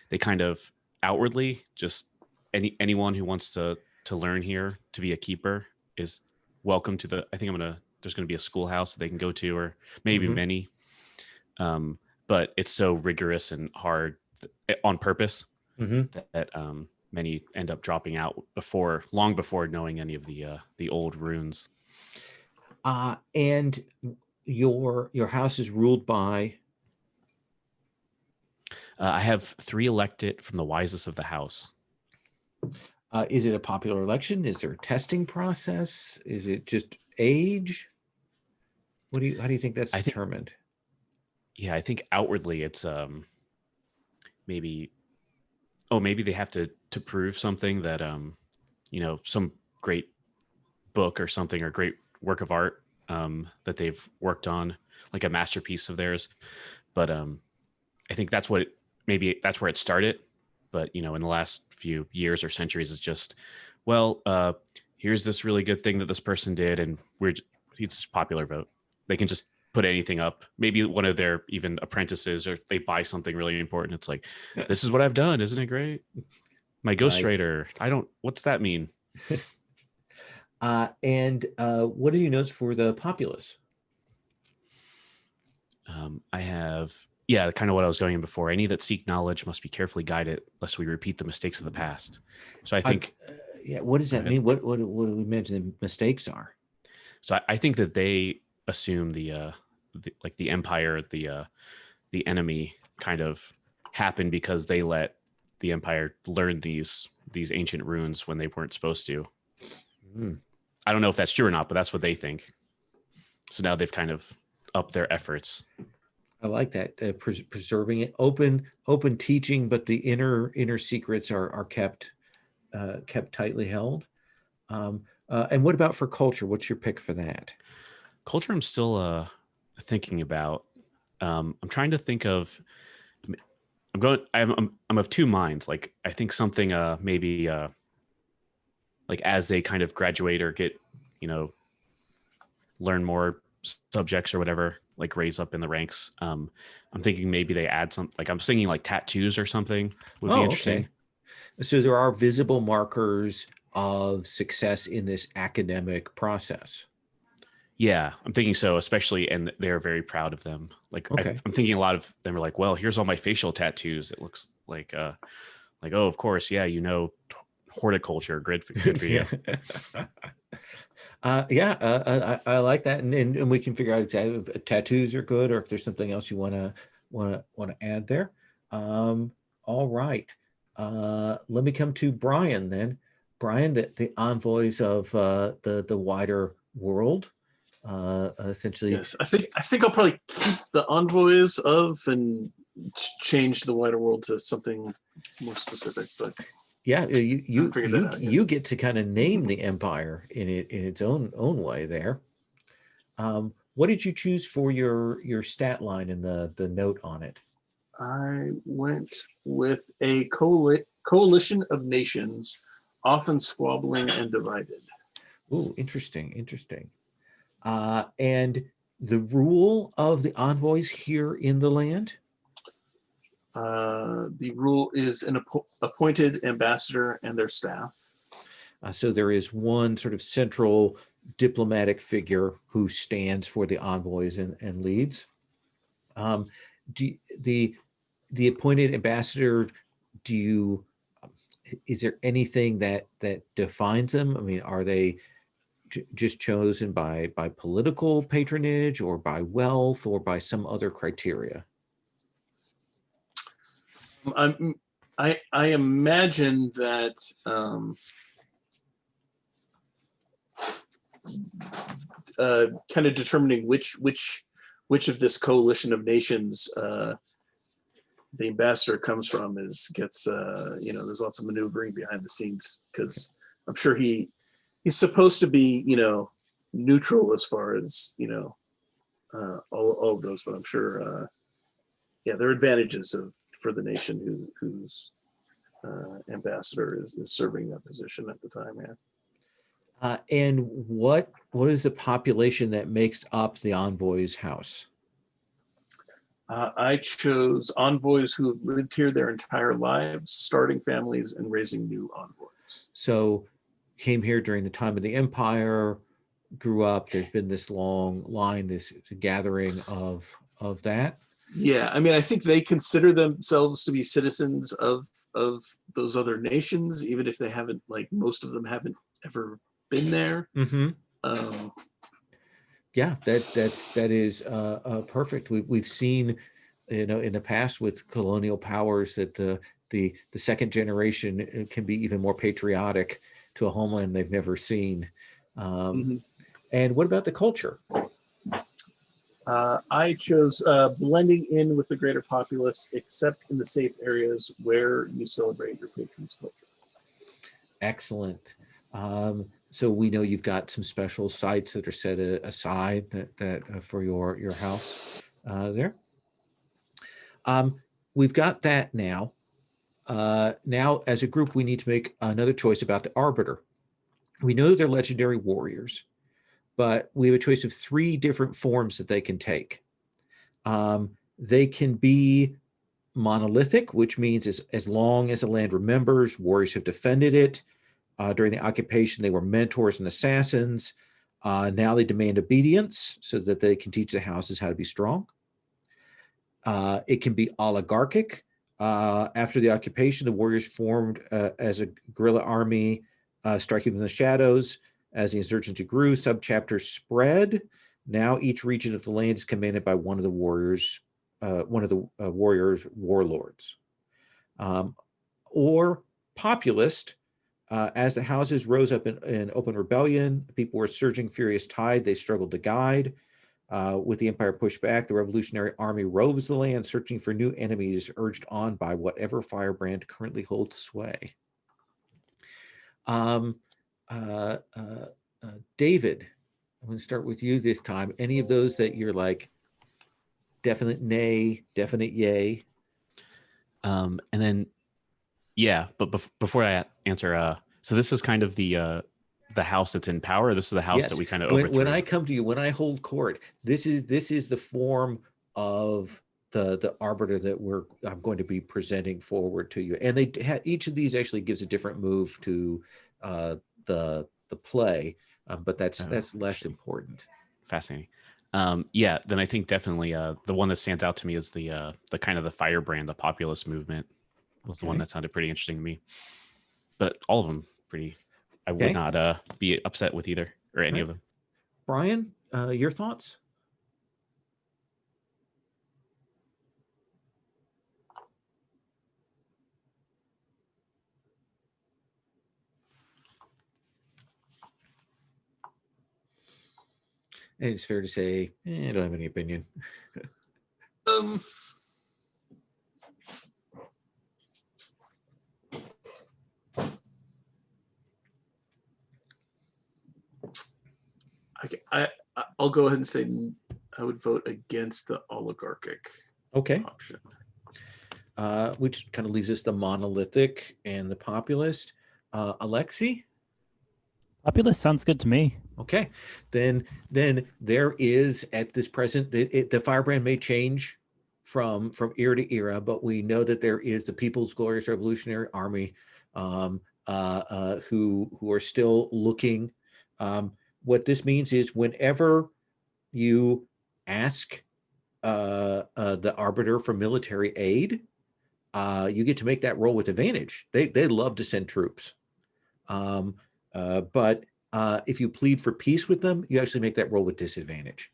they kind of outwardly just anyone who wants to learn here to be a keeper is welcome to the. I think there's gonna be a schoolhouse that they can go to, or maybe Mhm. many. But it's so rigorous and hard on purpose Mhm. that many end up dropping out long before knowing any of the old runes. And your house is ruled by. I have 3 elected from the wisest of the house. Is it a popular election? Is there a testing process? Is it just age? How do you think that's I think- determined? Yeah, I think outwardly it's maybe they have to prove something that some great book or something, or great work of art that they've worked on, like a masterpiece of theirs. But I think that's where it started. But in the last few years or centuries, it's just, well, here's this really good thing that this person did, and it's just popular vote. They can just put anything up. Maybe one of their even apprentices, or they buy something really important. It's like, this is what I've done, isn't it great? My Nice. ghostwriter. What's that mean? And what do you notice for the populace? I have, kind of what I was going in before. Any that seek knowledge must be carefully guided, lest we repeat the mistakes of the past. So I think, yeah. What does that Go mean? What do we mention the mistakes are? so I think that they assume the empire, the enemy kind of happened because they let the empire learn these ancient runes when they weren't supposed to. Hmm. I don't know if that's true or not, but that's what they think. So now they've kind of upped their efforts. I like that, preserving it, open teaching, but the inner secrets are kept tightly held. And what about for culture? What's your pick for that? Culture, I'm still thinking about. I'm trying to think of. I'm of 2 minds. Like, I think something maybe like as they kind of graduate or get learn more subjects or whatever, like raise up in the ranks. I'm thinking maybe they add some, like I'm thinking like tattoos or something would be interesting. Okay. So there are visible markers of success in this academic process. Yeah, I'm thinking so, especially, and they're very proud of them. Like, Okay. I'm thinking a lot of them are like, well, here's all my facial tattoos. It looks like, oh, of course, yeah, horticulture, good for you. I like that, and we can figure out exactly if tattoos are good, or if there's something else you want to add there. All right, let me come to Brian then. Brian, the envoys of the wider world, essentially. Yes, I think I'll probably keep the envoys of and change the wider world to something more specific. But yeah, figured that out, yeah. you get to kind of name the empire in its own way there. What did you choose for your stat line and the note on it? I went with a coalition of nations, often squabbling and divided. Ooh, interesting. And the rule of the envoys here in the land? The rule is an appointed ambassador and their staff. So there is one sort of central diplomatic figure who stands for the envoys and leads. The appointed ambassador, is there anything that defines them? I mean, are they just chosen by political patronage, or by wealth, or by some other criteria? I imagine that kind of determining which of this coalition of nations the ambassador comes from gets there's lots of maneuvering behind the scenes, because I'm sure he's supposed to be neutral as far as all of those, but I'm sure there are advantages for the nation who's ambassador is serving that position at the time. Yeah. And what is the population that makes up the envoy's house? I chose envoys who have lived here their entire lives, starting families and raising new envoys. So came here during the time of the empire, grew up. There's been this long line, this gathering of that. Yeah, I mean, I think they consider themselves to be citizens of those other nations, even if they haven't, like most of them haven't ever been there. Mm-hmm. Yeah, that is perfect. We've seen, in the past with colonial powers that the second generation can be even more patriotic to a homeland they've never seen. And what about the culture? I chose blending in with the greater populace, except in the safe areas where you celebrate your patron's culture. Excellent. So we know you've got some special sites that are set aside that for your house there. We've got that now. Now, as a group, we need to make another choice about the Arbiter. We know they're legendary warriors, but we have a choice of 3 different forms that they can take. They can be monolithic, which means as long as a land remembers, warriors have defended it. During the occupation, they were mentors and assassins. Now they demand obedience so that they can teach the houses how to be strong. It can be oligarchic. After the occupation, the warriors formed as a guerrilla army, striking from the shadows. As the insurgency grew, subchapters spread. Now each region of the land is commanded by one of the warriors' warlords. Or populist. As the houses rose up in open rebellion, people were surging furious tide. They struggled to guide. With the empire pushed back, the revolutionary army roves the land, searching for new enemies, urged on by whatever firebrand currently holds sway. David, I'm going to start with you this time. Any of those that you're like, definite nay, definite yay? And then, yeah, but before I answer, so this is kind of the house that's in power. This is the house that we kind of overthrew. When I come to you, when I hold court, this is the form of the arbiter that I'm going to be presenting forward to you. And each of these actually gives a different move to the play, but that's less important. Fascinating. Yeah, then I think definitely the one that stands out to me is the kind of the firebrand, the populist movement was the one that sounded pretty interesting to me. But all of them pretty. I would not be upset with either or any of them. Brian, your thoughts? And it's fair to say, I don't have any opinion. I'll go ahead and say I would vote against the oligarchic option. Which kind of leaves us the monolithic and the populist. Alexi? Populist sounds good to me. Okay, then there is at this present, the firebrand may change from era to era, but we know that there is the People's Glorious Revolutionary Army who are still looking. What this means is whenever you ask the arbiter for military aid, you get to make that roll with advantage. They love to send troops. But if you plead for peace with them, you actually make that roll with disadvantage.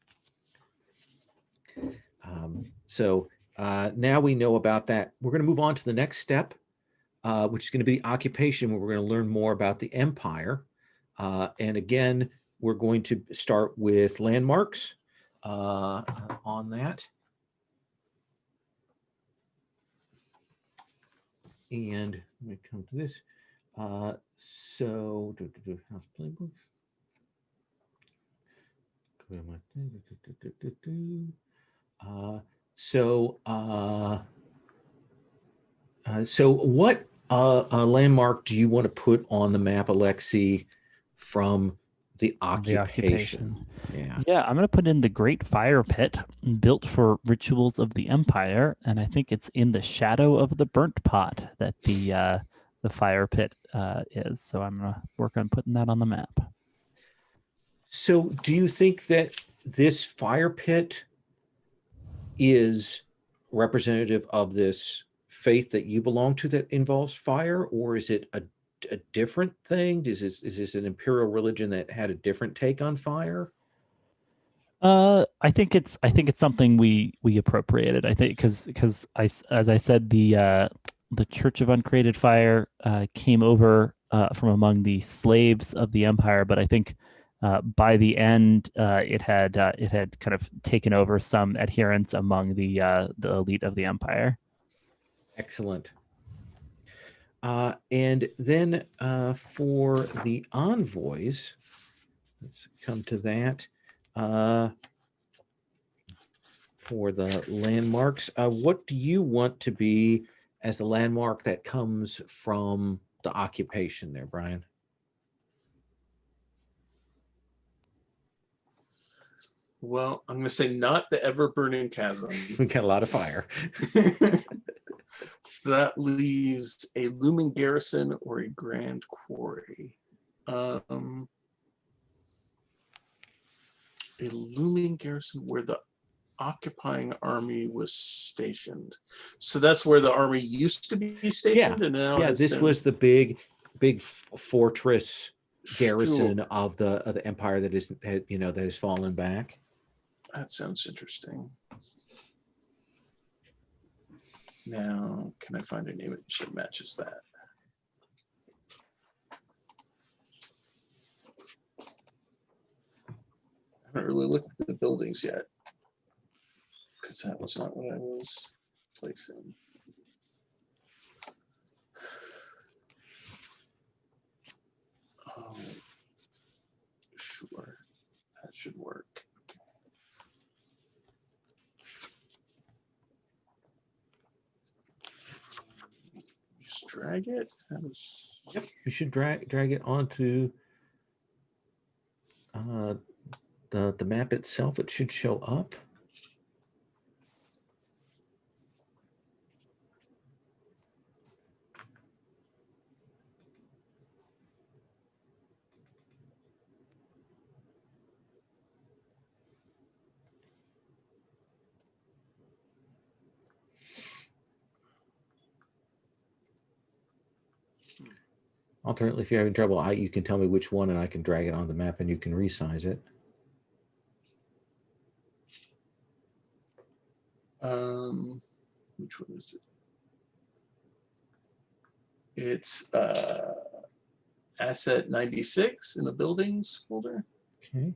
So now we know about that. We're going to move on to the next step, which is going to be occupation, where we're going to learn more about the empire. And again, we're going to start with landmarks on that. And let me come to this. So house playbooks. So what landmark do you want to put on the map, Alexi, from the The occupation? Yeah. Yeah, I'm going to put in the Great Fire Pit, built for rituals of the Empire, and I think it's in the shadow of the burnt pot that the fire pit is. So I'm going to work on putting that on the map. So do you think that this fire pit is representative of this faith that you belong to that involves fire, or is it a different thing? Is this an imperial religion that had a different take on fire? I think it's something we appropriated. I think because as I said, the Church of Uncreated Fire came over from among the slaves of the Empire, but I think by the end it had kind of taken over some adherents among the elite of the Empire. Excellent. And then for the envoys, let's come to that. For the landmarks, what do you want to be as the landmark that comes from the occupation there, Brian? Well, I'm going to say not the ever-burning chasm. We got a lot of fire. So that leaves a looming garrison or a grand quarry. A looming garrison where the occupying army was stationed. So that's where the army used to be stationed, and now this was the big fortress garrison of the empire that is, that has fallen back. That sounds interesting. Now, can I find an image that matches that? I haven't really looked at the buildings yet, because that was not what I was placing. Oh, sure, that should work. Just drag it. Yep, you should drag it onto the map itself. It should show up. Alternately, if you're having trouble, you can tell me which one and I can drag it on the map and you can resize it. Which one is it? It's asset 96 in the buildings folder. Okay.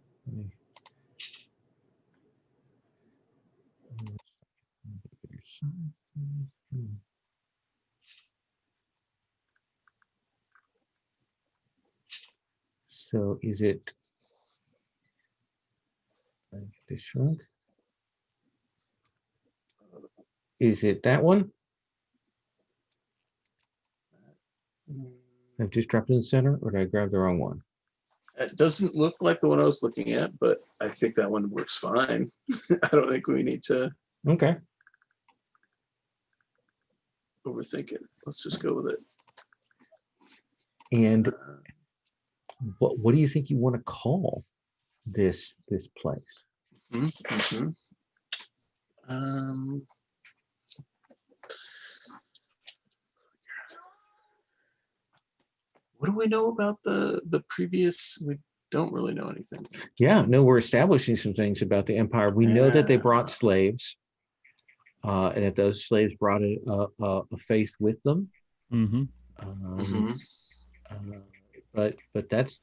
So is it this one? Is it that one? I've just dropped it in the center, or did I grab the wrong one? It doesn't look like the one I was looking at, but I think that one works fine. I don't think we need to Okay. overthink it. Let's just go with it. And what do you think you want to call this place? Mm-hmm. What do we know about the previous? We don't really know anything. Yeah, no, we're establishing some things about the empire. We know that they brought slaves, and that those slaves brought a faith with them. Mm-hmm. But that's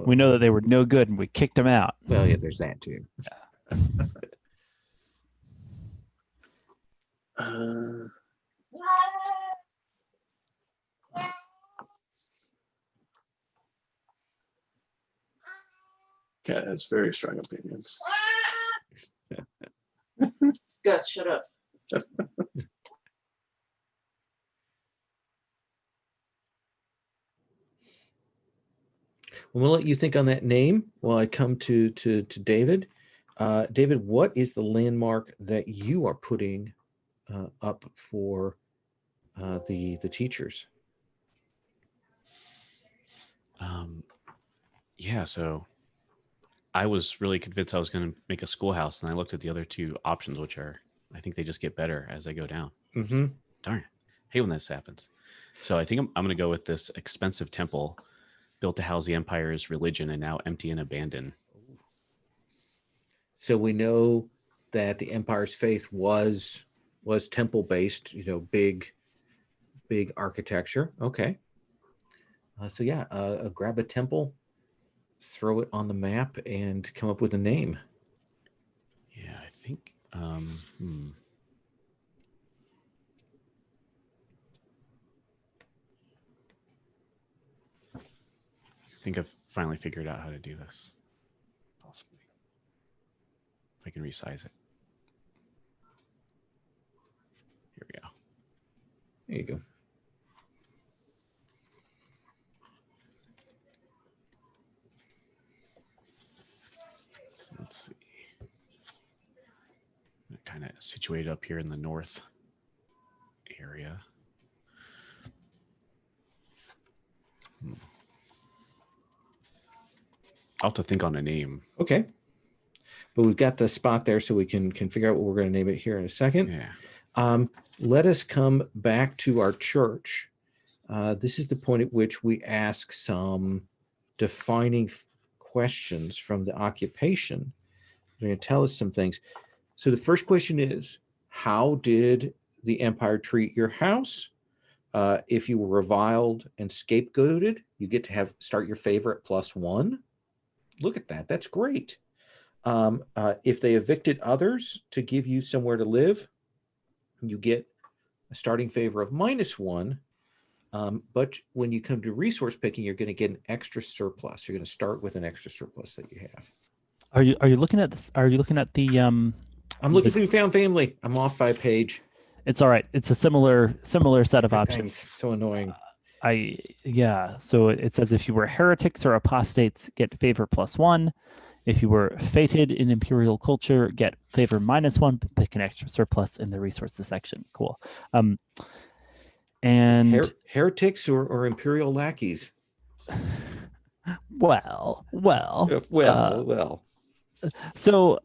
we know that they were no good and we kicked them out. well, yeah, there's that too. Cat has very strong opinions. Gus, shut up. I'm gonna let you think on that name while I come to David. David, what is the landmark that you are putting up for the teachers? Yeah, so I was really convinced I was going to make a schoolhouse, and I looked at the other two options, which are, I think they just get better as I go down. Mm-hmm. Darn it. I hate when this happens. So I think I'm going to go with this expensive temple built to house the empire's religion and now empty and abandoned. So we know that the empire's faith was temple based, big architecture. Okay. So yeah, grab a temple, throw it on the map, and come up with a name. Yeah, I think. I think I've finally figured out how to do this. Possibly. If I can resize it. Here we go. There you go. So let's see. Kind of situated up here in the north area. I'll have to think on a name. Okay. But we've got the spot there, so we can figure out what we're going to name it here in a second. Yeah. Let us come back to our church. This is the point at which we ask some defining questions from the occupation. They're going to tell us some things. So the first question is, how did the empire treat your house? If you were reviled and scapegoated, you get to start your favorite +1. Look at that. That's great. If they evicted others to give you somewhere to live, you get a starting favor of -1. But when you come to resource picking, you're going to get an extra surplus. You're going to start with an extra surplus that you have. Are you looking at this? Are you looking at the I'm looking through Found Family. I'm off by a page. It's all right. It's a similar set of options. So annoying. So it says if you were heretics or apostates, get favor +1. If you were fated in imperial culture, get favor -1, but pick an extra surplus in the resources section. Cool. And heretics or imperial lackeys? Well. So,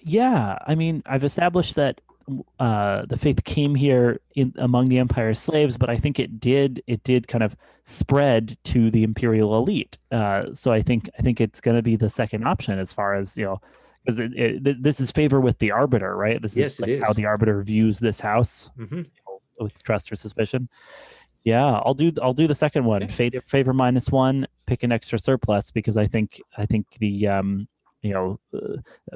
yeah, I mean, I've established that the faith came here among the empire's slaves, but I think it did kind of spread to the imperial elite. So I think it's going to be the second option as far as, because this is favor with the arbiter, right? This is how the arbiter views this house with trust or suspicion. Yeah, I'll do the second one. Okay. Favor -1, pick an extra surplus, because I think the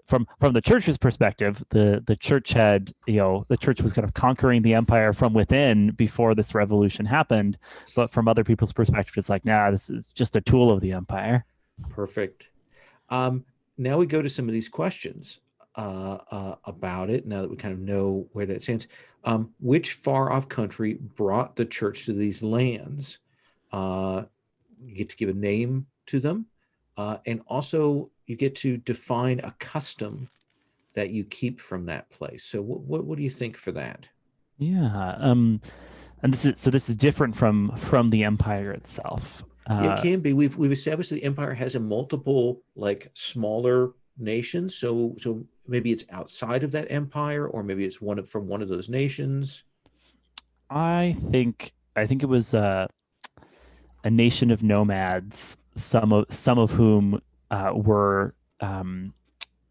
from the church's perspective, the church had, the church was kind of conquering the empire from within before this revolution happened. But from other people's perspective, it's like, nah, this is just a tool of the empire. Perfect. Now we go to some of these questions about it. Now that we kind of know where that stands, which far off country brought the church to these lands? You get to give a name to them, and also you get to define a custom that you keep from that place. So what do you think for that? Yeah. And this is different from the empire itself. It can be. We've established that the empire has a multiple smaller nations. So maybe it's outside of that empire, or maybe it's from one of those nations. I think it was a nation of nomads, some of whom were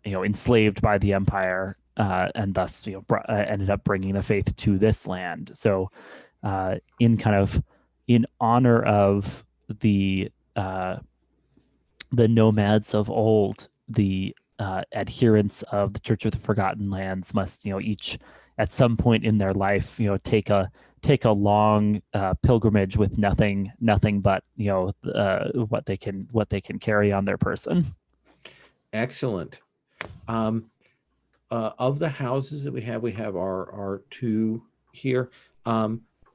enslaved by the empire, and thus ended up bringing the faith to this land. So in honor of the nomads of old, the adherents of the Church of the Forgotten Lands must each at some point in their life take a long pilgrimage with nothing but what they can carry on their person. Excellent. Of the houses that we have our two here.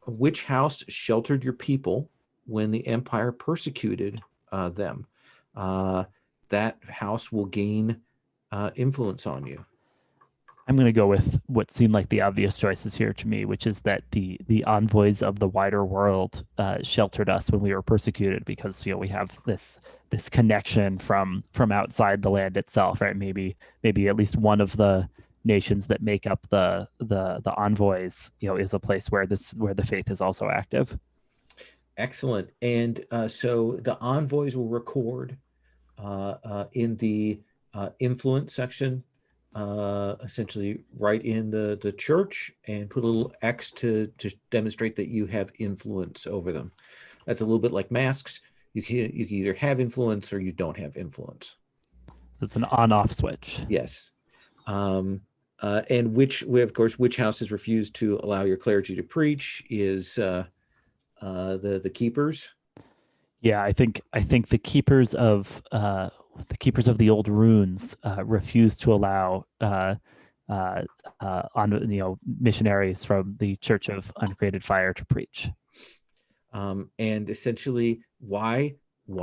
Which house sheltered your people when the empire persecuted them. That house will gain influence on you. I'm going to go with what seemed like the obvious choices here to me, which is that the envoys of the wider world sheltered us when we were persecuted, because we have this connection from outside the land itself, right? Maybe at least one of the nations that make up the envoys, is a place where the faith is also active. Excellent. And so the envoys will record in the influence section, essentially right in the church, and put a little X to demonstrate that you have influence over them. That's a little bit like masks. You can either have influence or you don't have influence. It's an on-off switch. Yes. And of course, which houses refuse to allow your clergy to preach is the keepers. Yeah, I think the keepers of the old runes refuse to allow missionaries from the Church of Uncreated Fire to preach. And essentially, why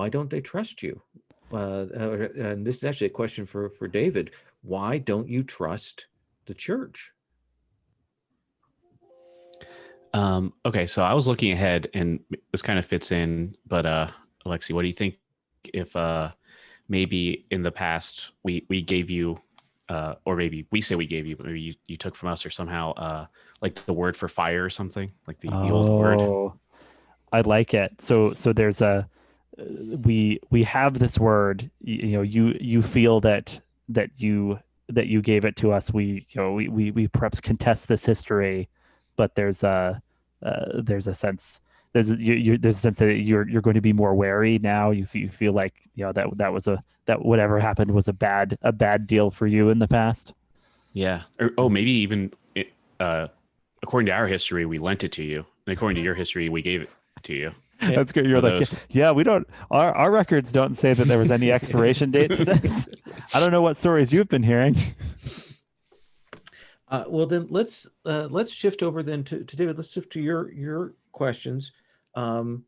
don't they trust you? And this is actually a question for David. Why don't you trust the church? Okay, so I was looking ahead, and this kind of fits in, but Alexi, what do you think if maybe in the past we gave you, or maybe we say we gave you, but maybe you took from us, or somehow like the word for fire or something, like the old word? I like it. So there's we have this word. You feel that you gave it to us. We perhaps contest this history, but there's a sense there's a sense that you're going to be more wary now. You feel like that whatever happened was a bad deal for you in the past. Yeah. Or maybe even according to our history, we lent it to you, and according to your history, we gave it to you. That's good. You're like, yeah, we don't. Our records don't say that there was any expiration date to this. I don't know what stories you've been hearing. Well, then let's shift over then to David. Let's shift to your questions. How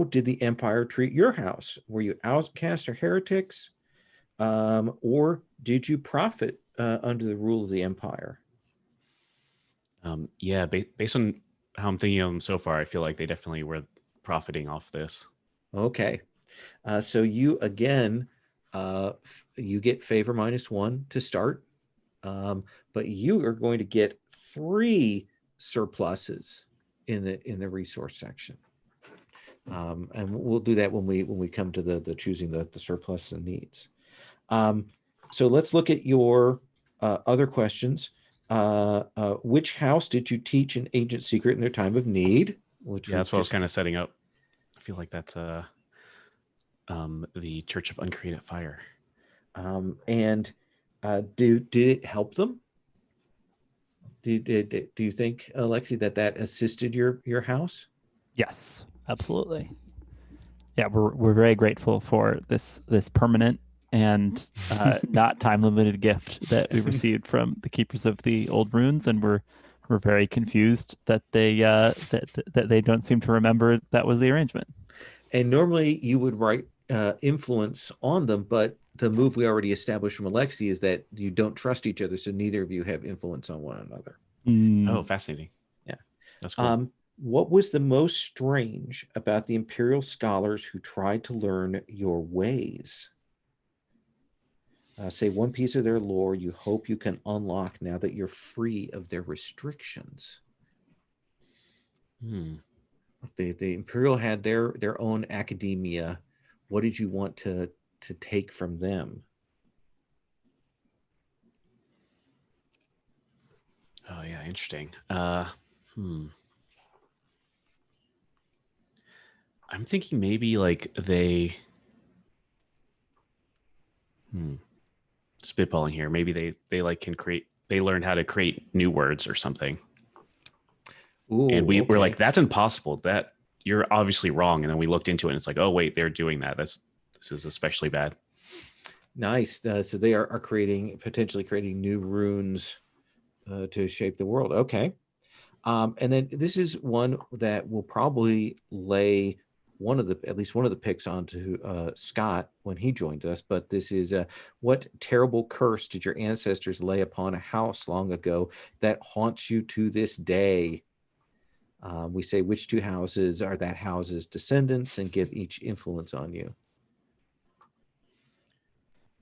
did the empire treat your house? Were you outcasts or heretics, or did you profit under the rule of the empire? Yeah, based on how I'm thinking of them so far, I feel like they definitely were profiting off this. Okay, so you again, you get favor -1 to start. But you are going to get 3 surpluses in the resource section, and we'll do that when we come to the choosing the surplus and needs. So let's look at your other questions. Which house did you teach an ancient secret in their time of need? That's what I was kind of setting up. I feel like that's the Church of Uncreated Fire. And did it help them? Do you think, Alexi, that assisted your house? Yes, absolutely. Yeah, we're very grateful for this permanent and not time limited gift that we received from the keepers of the old runes, and we're very confused that they that they don't seem to remember that was the arrangement. And normally you would write influence on them, but the move we already established from Alexi is that you don't trust each other, so neither of you have influence on one another. Oh, fascinating. Yeah, that's cool. What was the most strange about the imperial scholars who tried to learn your ways? Say one piece of their lore you hope you can unlock now that you're free of their restrictions. The imperial had their own academia. What did you want to take from them? Oh yeah, interesting. I'm thinking maybe like they spitballing here. Maybe they like they learned how to create new words or something. Ooh, and we're like, that's impossible. That you're obviously wrong. And then we looked into it and it's like, oh wait, they're doing that. This is especially bad. Nice. So they are potentially creating new runes to shape the world. Okay. And then this is one that will probably lay at least one of the picks onto Scott when he joined us. But this is what terrible curse did your ancestors lay upon a house long ago that haunts you to this day? We say which two houses are that house's descendants and give each influence on you.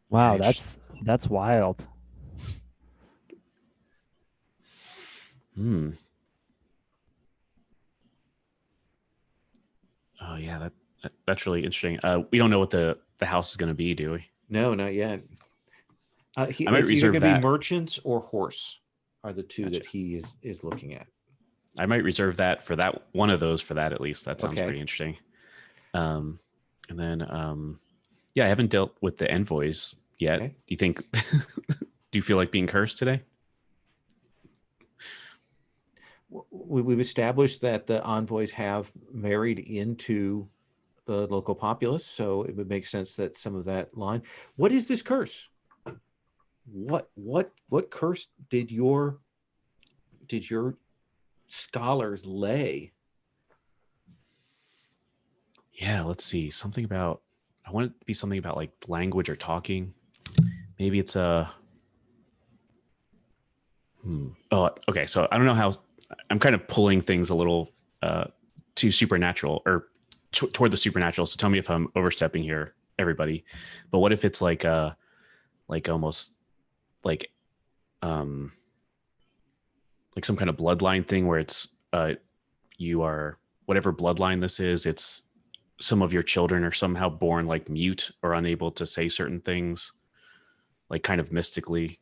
Wow, Nice. that's wild. Oh yeah, that's really interesting. We don't know what the house is going to be, do we? No, not yet. I might It's either reserve going to be that. merchants or horse are the two Gotcha. that he is looking at. I might reserve that for that one of those for that at least. That sounds Okay. pretty interesting. And then yeah, I haven't dealt with the envoys yet. Okay. Do you think? Do you feel like being cursed today? We've established that the envoys have married into the local populace, so it would make sense that some of that line. What is this curse? What curse did your scholars lay? Yeah, let's see. Something about, I want it to be something about like language or talking. Maybe it's a. Oh, okay. So I don't know how. I'm kind of pulling things a little too supernatural or toward the supernatural. So tell me if I'm overstepping here, everybody. But what if it's like almost like some kind of bloodline thing where it's you are whatever bloodline this is. It's some of your children are somehow born like mute or unable to say certain things, like kind of mystically.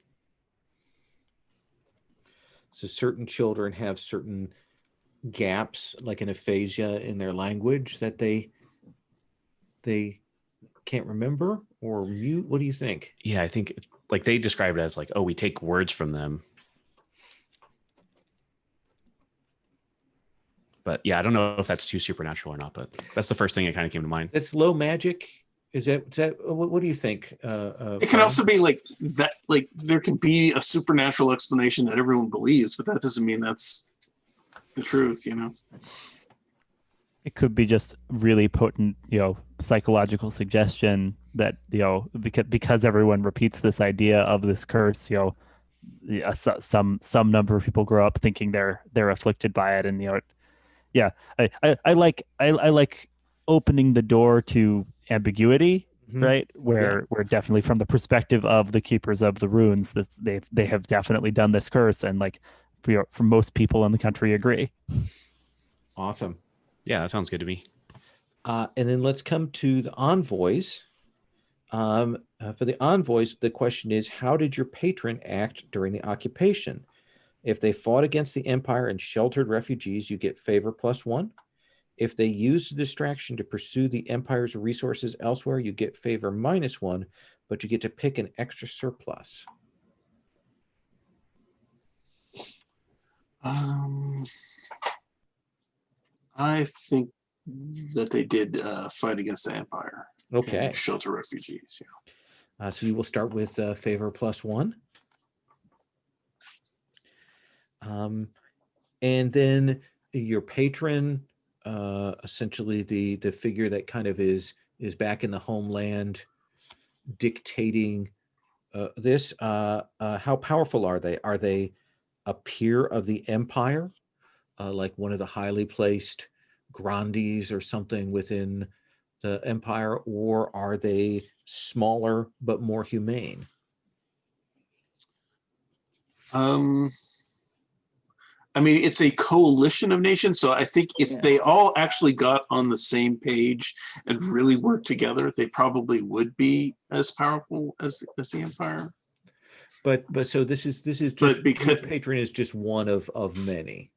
So certain children have certain gaps, like an aphasia in their language that they can't remember or mute. What do you think? Yeah, I think like they describe it as like, oh, we take words from them. But yeah, I don't know if that's too supernatural or not, but that's the first thing that kind of came to mind. That's low magic. Is that what do you think? It can also be like that, like there can be a supernatural explanation that everyone believes, but that doesn't mean that's the truth, you know? It could be just really potent, psychological suggestion that, because everyone repeats this idea of this curse, some number of people grow up thinking they're afflicted by it. And, I like opening the door to ambiguity, right? Where definitely from the perspective of the keepers of the runes, they have definitely done this curse, and like for most people in the country agree. Awesome. Yeah, that sounds good to me. And then let's come to the envoys. For the envoys, the question is, how did your patron act during the occupation? If they fought against the empire and sheltered refugees, you get favor +1. If they used the distraction to pursue the empire's resources elsewhere, you get favor -1, but you get to pick an extra surplus. I think that they did fight against the empire. Okay. And shelter refugees. Yeah. So you will start with favor +1. And then your patron, essentially the figure that kind of is back in the homeland dictating this. How powerful are they? Are they a peer of the empire, like one of the highly placed grandees or something within the empire, or are they smaller but more humane? I mean, it's a coalition of nations, so I think if they all actually got on the same page and really worked together, they probably would be as powerful as the empire. But so this is just, but because your patron is just one of many.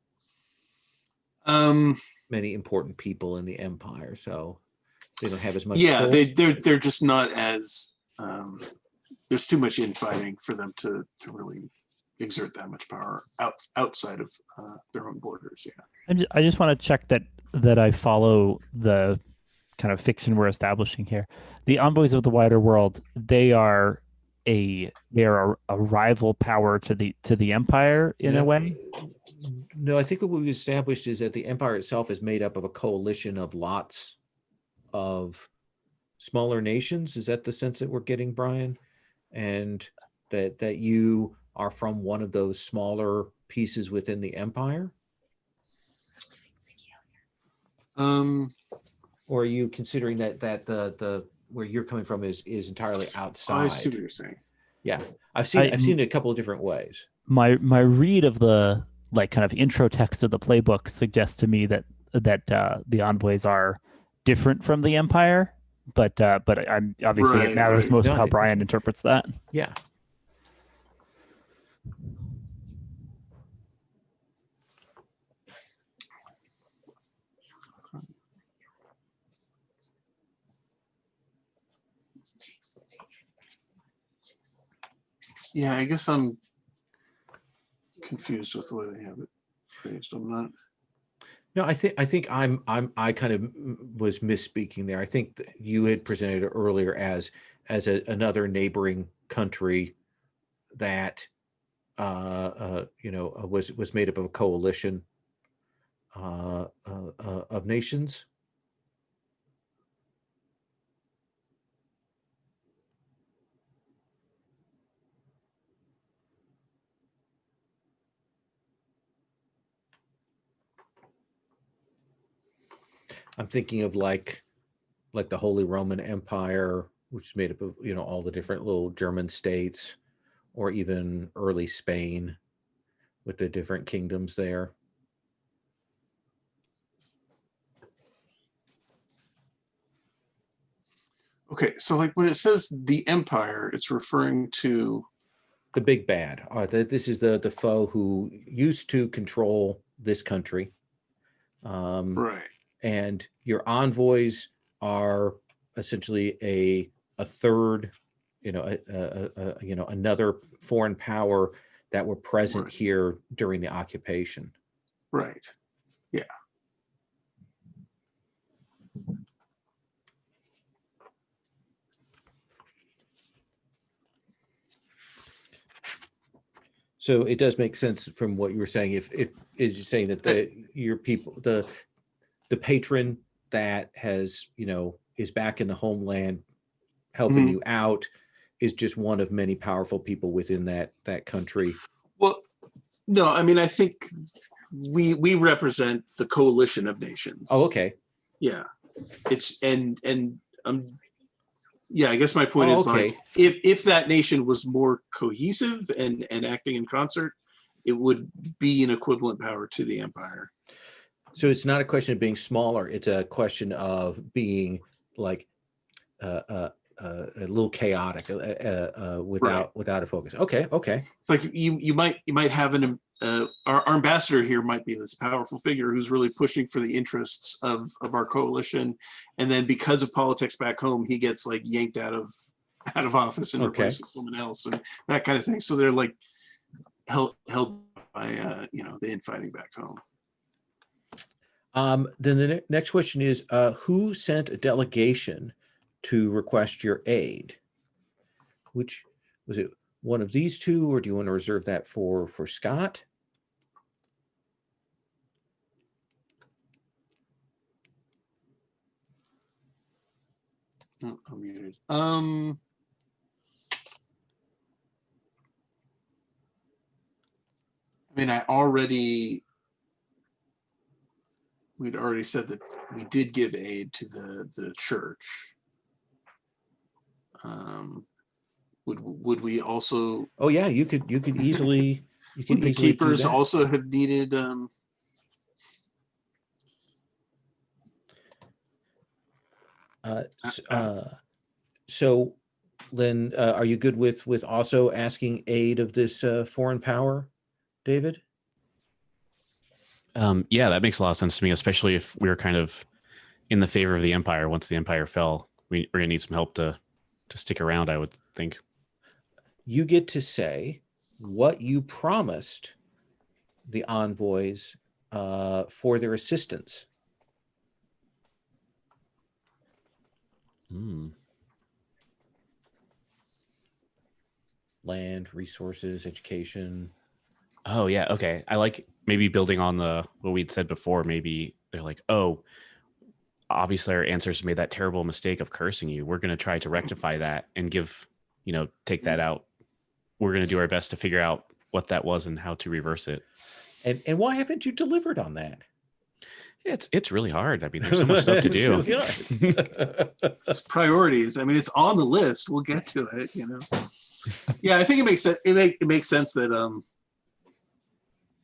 Many important people in the empire, so they don't have as much. Yeah, they're just not as. There's too much infighting for them to really exert that much power outside of their own borders. Yeah. I just want to check that I follow the kind of fiction we're establishing here. The envoys of the wider world, they are a rival power to the empire in a way. No, I think what we've established is that the empire itself is made up of a coalition of lots of smaller nations. Is that the sense that we're getting, Brian? And that you are from one of those smaller pieces within the empire? Or are you considering that the where you're coming from is entirely outside? I see what you're saying. Yeah, I've seen it a couple of different ways. My read of the like kind of intro text of the playbook suggests to me that the envoys are different from the Empire, but I'm obviously it matters most No, how Brian interprets that. Yeah. Yeah, I guess I'm confused with the way they have it phrased. I'm not. No, I think I kind of was misspeaking there. I think that you had presented it earlier as another neighboring country that was made up of a coalition of nations. I'm thinking of like the Holy Roman Empire, which is made up of all the different little German states, or even early Spain with the different kingdoms there. Okay, so like when it says the Empire, it's referring to the big bad. This is the foe who used to control this country. Right. And your envoys are essentially a third, another foreign power that were present here during the occupation. Right. Yeah. So it does make sense from what you were saying. If is you saying that your people, the patron that has, is back in the homeland helping you out, is just one of many powerful people within that country. Well, no, I mean, I think we represent the coalition of nations. Oh, okay. Yeah. It's yeah, I guess my point is like if that nation was more cohesive and acting in concert, it would be an equivalent power to the Empire. So it's not a question of being smaller; it's a question of being like a little chaotic without a focus. Okay. It's like you might have our ambassador here might be this powerful figure who's really pushing for the interests of our coalition, and then because of politics back home, he gets like yanked out of office and replaced with someone else and that kind of thing. So they're like held by the infighting back home. Then the next question is, who sent a delegation to request your aid? Which was it? One of these two, or do you want to reserve that for Scott? Oh, I'm muted. I mean, we'd already said that we did give aid to the church. Would we also? Oh yeah, you could easily. Would the keepers also have needed? So, Lynn, are you good with also asking aid of this foreign power, David? Yeah, that makes a lot of sense to me, especially if we're kind of in the favor of the Empire. Once the Empire fell, we're gonna need some help to stick around, I would think. You get to say what you promised the envoys for their assistance. Land, resources, education. Oh yeah, okay. I like maybe building on what we'd said before. Maybe they're like, oh, obviously our ancestors made that terrible mistake of cursing you. We're going to try to rectify that and take that out. We're going to do our best to figure out what that was and how to reverse it. And why haven't you delivered on that? It's really hard. I mean, there's so much stuff to It's do. really hard. It's priorities. I mean, it's on the list. We'll get to it. Yeah, I think it makes sense. It makes sense that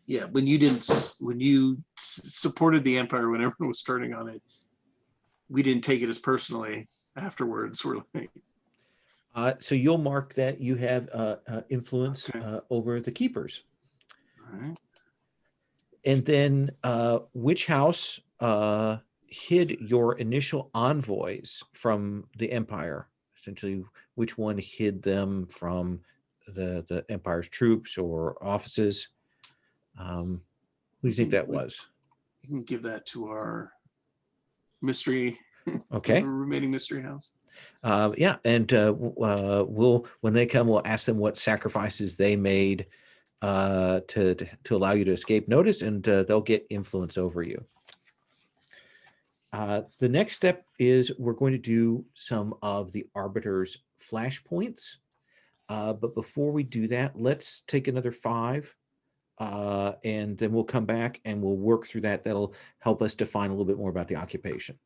yeah, when you supported the Empire when everyone was starting on it, we didn't take it as personally afterwards. We're like, So you'll mark that you have influence Okay. over the keepers. all right. And then which house hid your initial envoys from the Empire? Essentially, which one hid them from the Empire's troops or offices? Who do you think that was? You can give that to our mystery, Okay. remaining mystery house. Yeah, and we'll when they come, we'll ask them what sacrifices they made to allow you to escape notice, and they'll get influence over you. The next step is we're going to do some of the Arbiter's flashpoints. But before we do that, let's take another 5, and then we'll come back and we'll work through that. That'll help us define a little bit more about the occupation.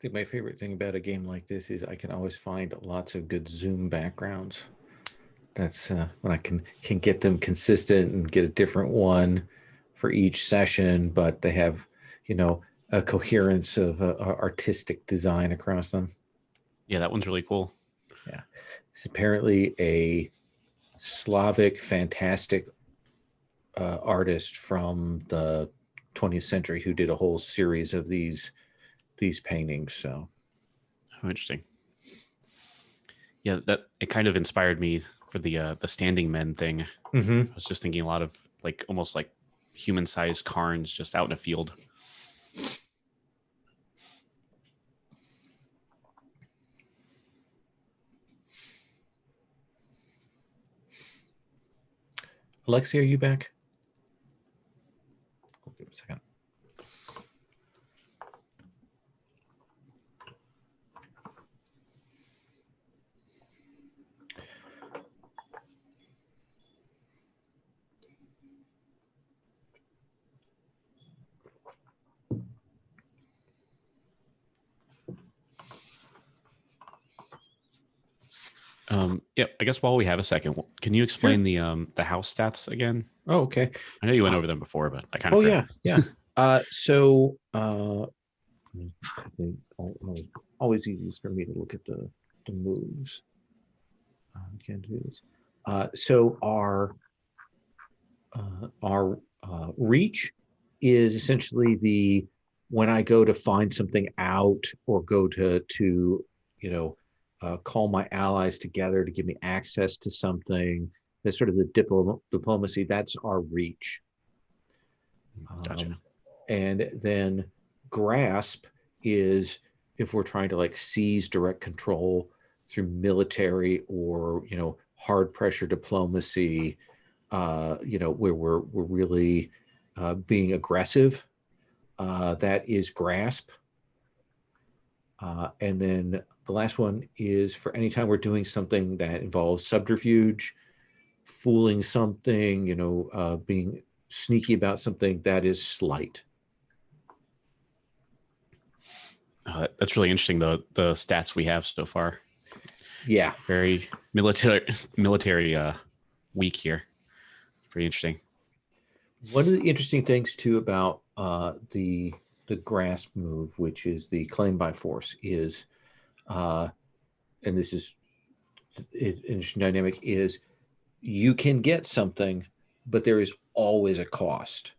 think my favorite thing about a game like this is I can always find lots of good Zoom backgrounds. That's when I can get them consistent and get a different one for each session, but they have, you know, a coherence of artistic design across them. Yeah, that one's really cool. Yeah, it's apparently a Slavic fantastic artist from the 20th century who did a whole series of these paintings. So, Oh, interesting. Yeah, that it kind of inspired me for the standing men thing. mm-hmm. I was just thinking a lot of like almost like human-sized cairns just out in a field. Alexi, are you back? Hold on a second. Yeah, I guess while we have a second, can you explain the house stats again? Oh, okay. I know you went over them before, but I kind of Oh, yeah. So I think always easiest for me to look at the moves. Can't do this. So our reach is essentially when I go to find something out or go to you know call my allies together to give me access to something. That's sort of the diplomacy. That's our reach. Gotcha. And then grasp is if we're trying to like seize direct control through military or hard pressure diplomacy, where we're really being aggressive. That is grasp. And then the last one is for any time we're doing something that involves subterfuge, fooling something, being sneaky about something, that is sleight. That's really interesting, the stats we have so far. Yeah. Very military week here. Pretty interesting. One of the interesting things too about the grasp move, which is the claim by force, is and this is an interesting dynamic, is you can get something, but there is always a cost.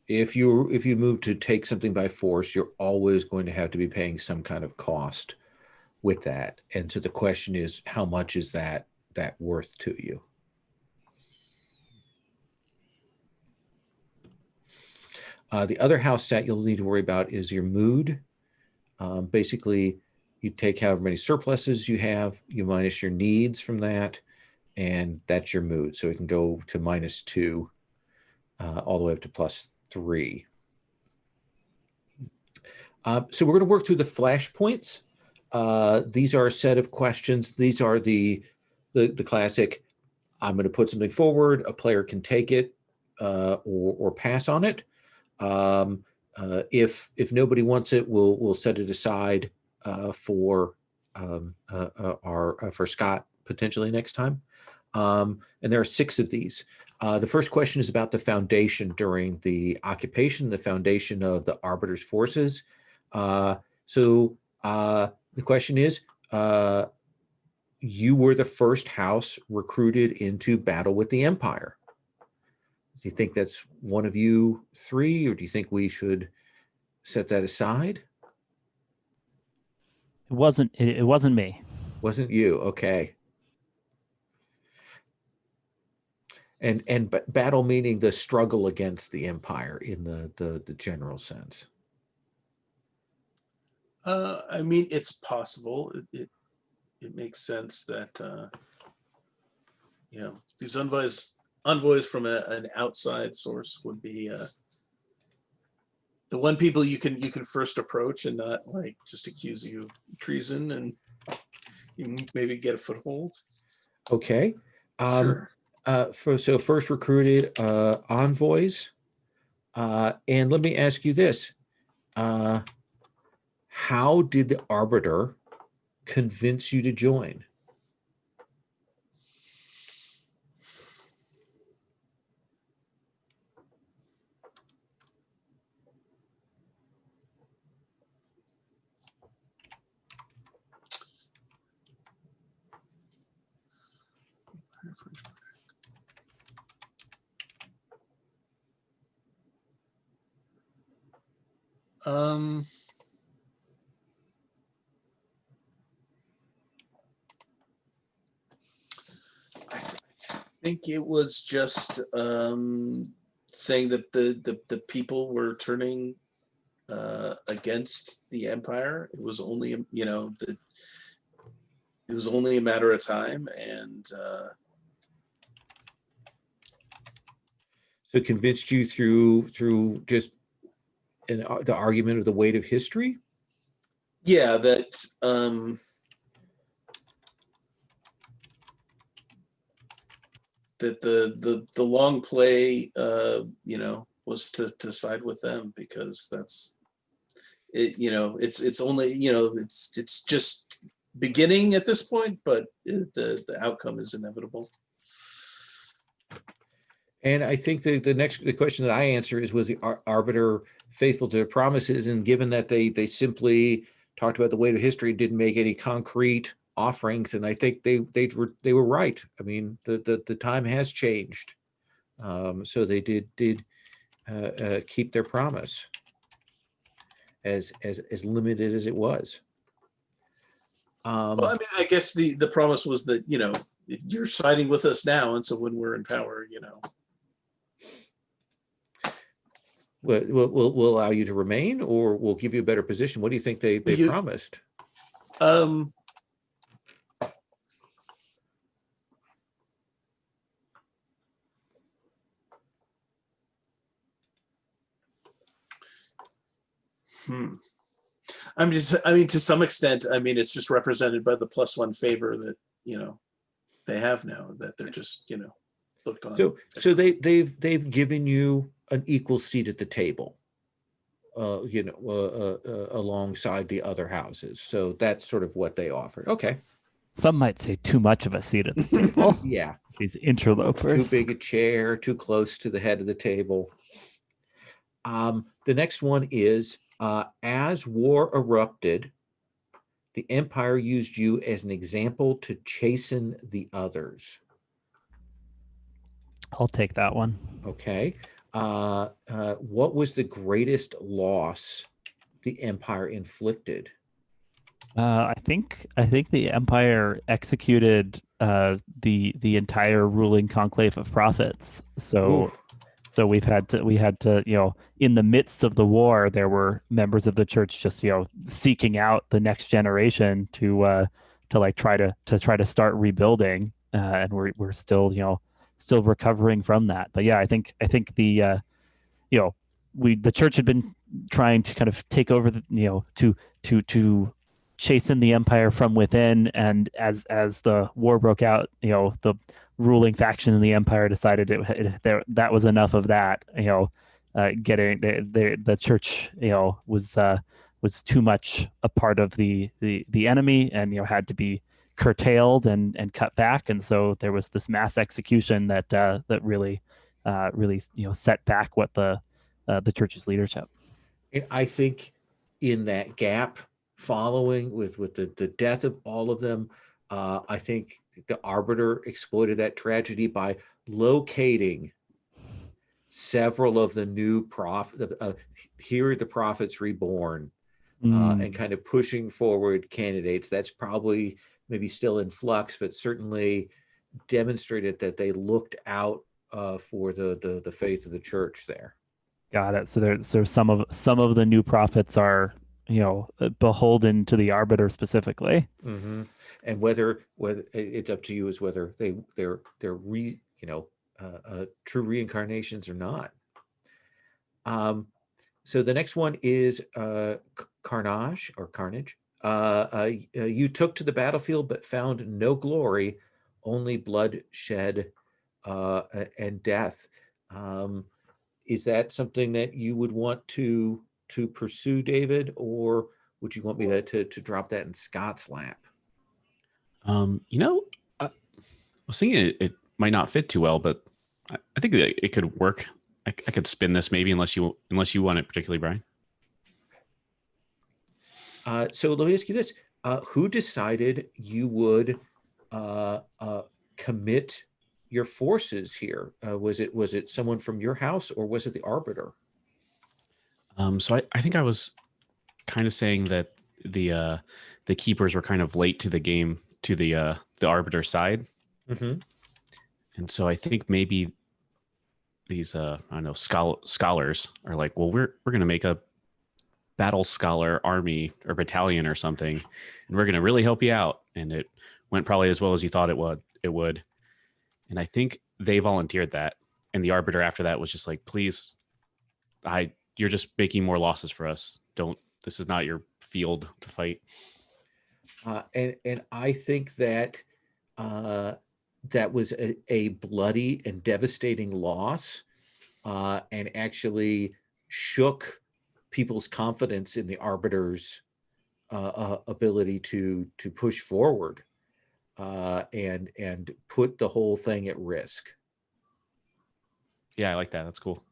If you move to take something by force, you're always going to have to be paying some kind of cost with that. And so the question is, how much is that worth to you? The other house stat you'll need to worry about is your mood. Basically, you take however many surpluses you have, you minus your needs from that, and that's your mood. So it can go to -2 all the way up to +3. So we're going to work through the flashpoints. These are a set of questions. These are the classic, I'm going to put something forward, a player can take it or pass on it. If nobody wants it, we'll set it aside for Scott potentially next time. And there are 6 of these. The first question is about the foundation during the occupation, the foundation of the Arbiter's forces. So the question is, you were the first house recruited into battle with the Empire. Do you think that's one of you 3, or do you think we should set that aside? It wasn't me. Wasn't you? Okay. And battle meaning the struggle against the Empire in the general sense. I mean, it's possible. It makes sense that these envoys from an outside source would be the one people you can first approach and not like just accuse you of treason, and you maybe get a foothold. Okay. Sure. So first recruited envoys, and let me ask you this: How did the Arbiter convince you to join? I think it was just saying that the people were turning against the empire. It was only, it was only a matter of time, and So it convinced you through just the argument of the weight of history? yeah, that that the long play, was to side with them, because that's it. It's only, it's just beginning at this point, but the outcome is inevitable. And I think the question that I answer is, was the Arbiter faithful to their promises? And given that they simply talked about the weight of history, didn't make any concrete offerings, and I think they were right. I mean, the time has changed, so they did keep their promise, as limited as it was. Well, I mean, I guess the promise was that, you're siding with us now, and so when we're in power, We'll allow you to remain, or we'll give you a better position. What do you think they promised? I mean, to some extent, I mean, it's just represented by the +1 favor that, they have now, that they're just, looked on. So they've given you an equal seat at the table, alongside the other houses. So that's sort of what they offered. Okay. Some might say too much of a seat at the table. Yeah. These interlopers. Too big a chair, too close to the head of the table. The next one is, as war erupted, the Empire used you as an example to chasten the others. I'll take that one. Okay. What was the greatest loss the Empire inflicted? I think the Empire executed the entire ruling conclave of prophets. So. Oof. So we had to, in the midst of the war, there were members of the church just, seeking out the next generation to try to start rebuilding, and we're still, still recovering from that. But yeah, I think the the church had been trying to kind of take over to chasten the empire from within, and as the war broke out, the ruling faction in the empire decided that was enough of that. Getting the church, was too much a part of the enemy, and had to be curtailed and cut back, and so there was this mass execution that really set back what the church's leadership. And I think in that gap following with the death of all of them, I think the Arbiter exploited that tragedy by locating several of the new here are the prophets reborn, and kind of pushing forward candidates. That's probably maybe still in flux, but certainly demonstrated that they looked out for the faith of the church there. Got it. So some of the new prophets are beholden to the Arbiter specifically. Mm-hmm. And whether it's up to you as whether they're true reincarnations or not. So the next one is Carnage. You took to the battlefield but found no glory, only bloodshed and death. Is that something that you would want to pursue, David, or would you want me to drop that in Scott's lap? You know, I was thinking it might not fit too well, but I think that it could work. I could spin this maybe, unless you want it particularly, Brian. So let me ask you this: who decided you would commit your forces here? Was it someone from your house, or was it the Arbiter? So I think I was kind of saying that the keepers were kind of late to the game, to the Arbiter side, Mm-hmm. and so I think maybe these I don't know, scholars are like, well, we're gonna make a battle scholar army or battalion or something, and we're gonna really help you out. And it went probably as well as you thought it would. And I think they volunteered that, and the Arbiter after that was just like, please, you're just making more losses for us. This is not your field to fight. And I think that that was a bloody and devastating loss, and actually shook people's confidence in the Arbiter's ability to push forward, and put the whole thing at risk. Yeah, I like that. That's cool.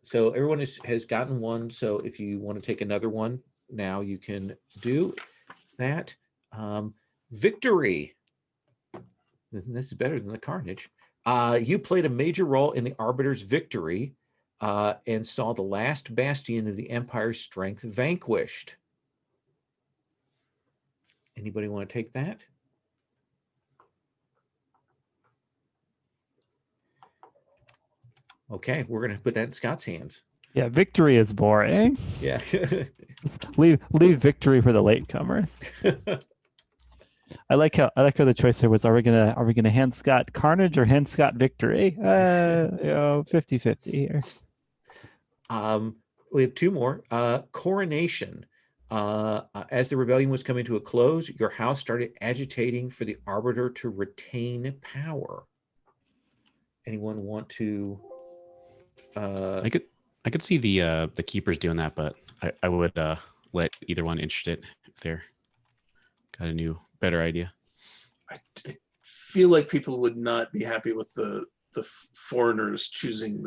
So everyone has gotten one. So if you want to take another one now, you can do that. Victory. This is better than the carnage. You played a major role in the Arbiter's victory, and saw the last bastion of the Empire's strength vanquished. Anybody want to take that? Okay, we're going to put that in Scott's hands. Yeah, victory is boring. Yeah. leave victory for the latecomers. I like how the choice here was, are we gonna hand Scott carnage or hand Scott victory? 50-50 here. We have two more. Coronation. As the rebellion was coming to a close, your house started agitating for the Arbiter to retain power. Anyone want to? I could see the keepers doing that, but I would let either one interested if they're got a new, better idea. I feel like people would not be happy with the foreigners choosing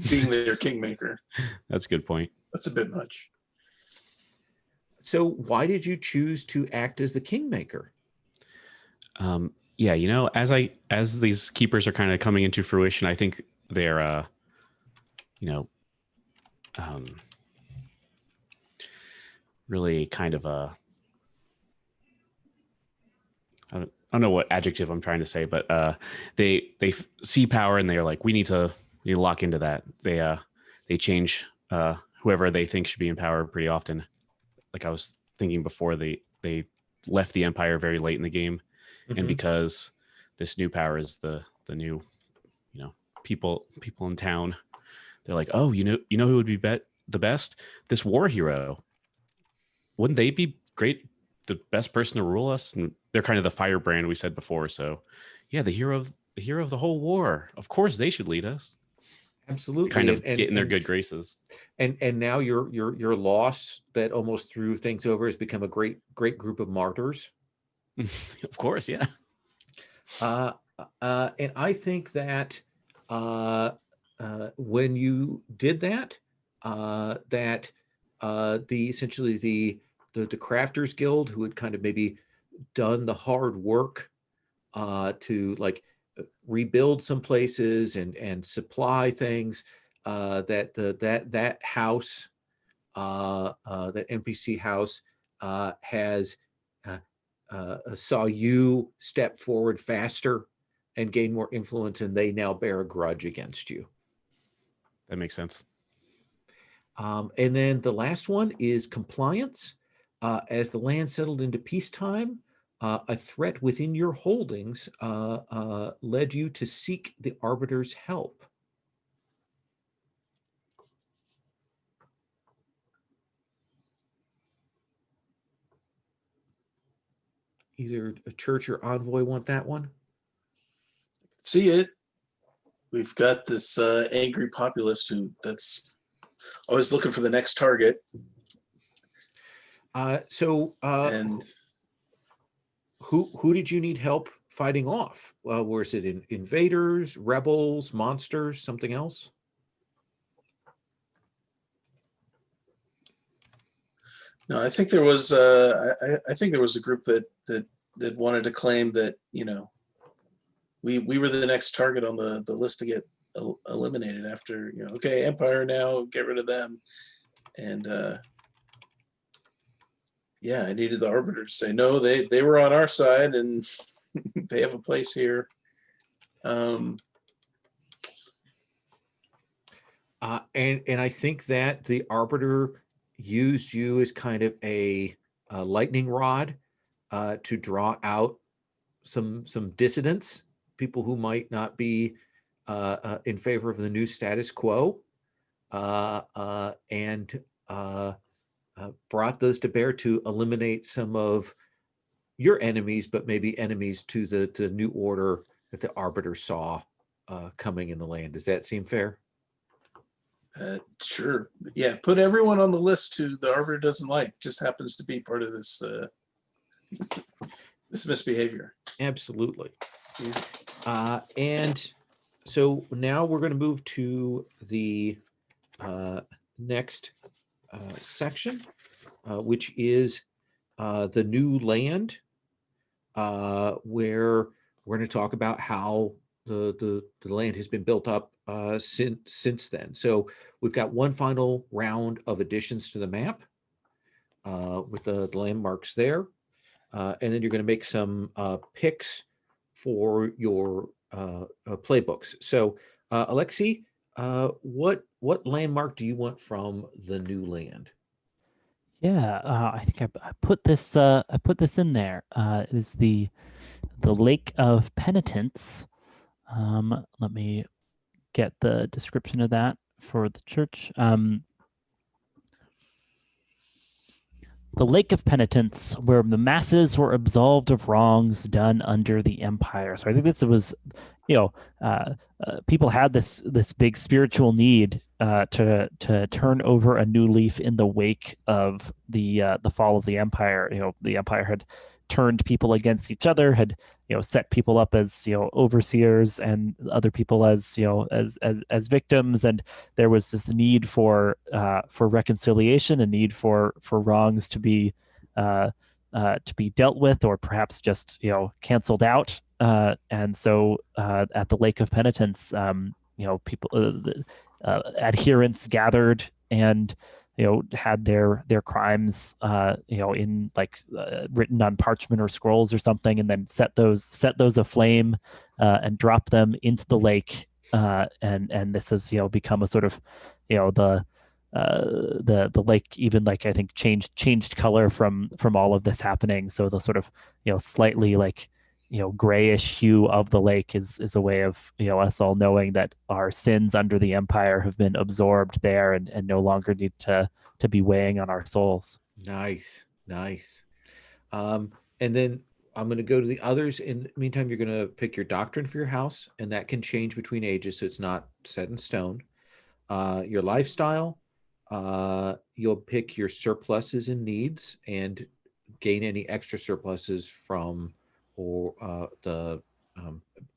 being their kingmaker. That's a good point. That's a bit much. So why did you choose to act as the kingmaker? Yeah, as these keepers are kind of coming into fruition, I think they're really kind of I don't know what adjective I'm trying to say, but they see power and they're like, we need to lock into that. They change whoever they think should be in power pretty often. Like I was thinking before, they left the Empire very late in the game, and because this new power is the new, people in town, they're like, oh, who would be the best? This war hero. Wouldn't they be great? The best person to rule us? And they're kind of the firebrand we said before. So yeah, the hero of the whole war. Of course they should lead us. Absolutely. Kind of get in their good graces. And now your loss that almost threw things over has become a great group of martyrs. Of course, yeah. And I think that when you did that, that essentially the Crafters Guild, who had kind of maybe done the hard work to like rebuild some places and supply things, that house, that NPC house, has saw you step forward faster and gain more influence, and they now bear a grudge against you. That makes sense. And then the last one is compliance. As the land settled into peacetime, a threat within your holdings led you to seek the Arbiter's help. Either a church or envoy want that one? See it. we've got this angry populist that's always looking for the next target. And who did you need help fighting off? Was it invaders, rebels, monsters, something else? no, I think there was I think there was a group that wanted to claim that, you know, we were the next target on the list to get eliminated after, you know, okay, Empire now, get rid of them. And yeah, I needed the Arbiter to say, no, they were on our side and they have a place here. And I think that the Arbiter used you as kind of a lightning rod to draw out some dissidents, people who might not be in favor of the new status quo, and brought those to bear to eliminate some of your enemies, but maybe enemies to the new order that the Arbiter saw coming in the land. Does that seem fair? Sure. Yeah, put everyone on the list who the Arbiter doesn't like. Just happens to be part of this this misbehavior. Absolutely. Yeah. And so now we're going to move to the next section, which is the new land, where we're going to talk about how the land has been built up since then. So we've got one final round of additions to the map with the landmarks there. And then you're going to make some picks for your playbooks. So Alexei, what landmark do you want from the new land? Yeah, I think I put this in there. Is the Lake of Penitence. Let me get the description of that for the church. The Lake of Penitence, where the masses were absolved of wrongs done under the Empire. So I think this was, people had this big spiritual need to turn over a new leaf in the wake of the fall of the Empire. You know, the Empire had turned people against each other, had set people up as overseers and other people as as victims, and there was this need for reconciliation, a need for wrongs to be dealt with, or perhaps just canceled out. And so at the Lake of Penitence, people, adherents gathered and had their crimes in written on parchment or scrolls or something, and then set those aflame and drop them into the lake. And this has become a sort of the lake even I think changed color from all of this happening. So the sort of slightly grayish hue of the lake is a way of us all knowing that our sins under the Empire have been absorbed there and no longer need to be weighing on our souls. Nice. And then I'm going to go to the others. In the meantime, you're going to pick your doctrine for your house, and that can change between ages, so it's not set in stone. Your lifestyle, you'll pick your surpluses and needs and gain any extra surpluses from the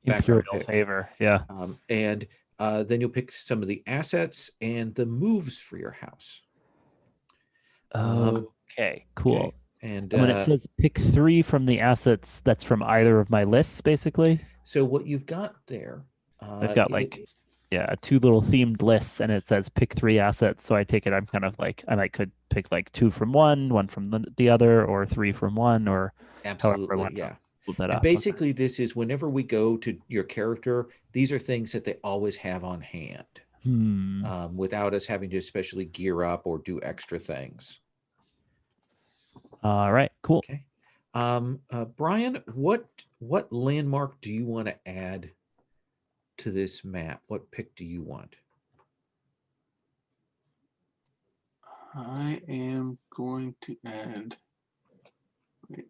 Imperial favor. Yeah. And then you'll pick some of the assets and the moves for your house. Okay, cool. Okay. And when it says pick 3 from the assets, that's from either of my lists, basically. So what you've got there, I've got 2 little themed lists, and it says pick 3 assets. So I take it I'm kind of I could pick 2 from one from the other, or 3 from one, or absolutely, however I want yeah. To that and up. basically, okay. This is whenever we go to your character, these are things that they always have on hand, without us having to especially gear up or do extra things. All right, cool. Okay. Brian, what landmark do you want to add to this map? What pick do you want? I am going to add. Wait.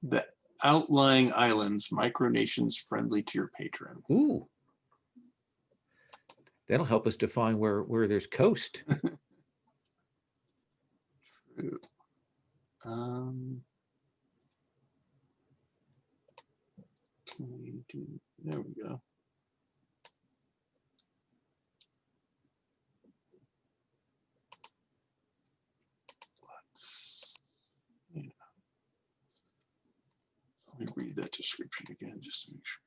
The outlying islands, micronations friendly to your patron. Ooh. That'll help us define where there's coast. True. Can we do, there we go. Yeah. Let me read that description again just to make sure.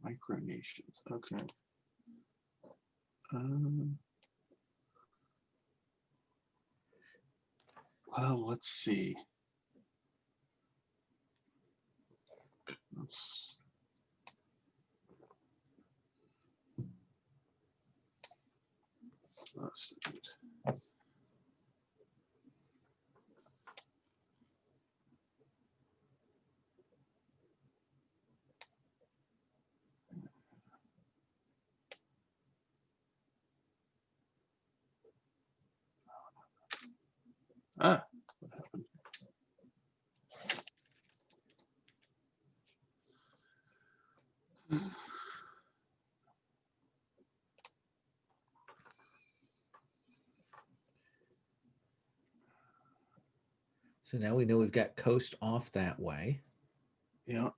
Micronations. Okay. Well, let's see. Let's do it. Ah, what happened? So now we know we've got coast off that way. Yeah.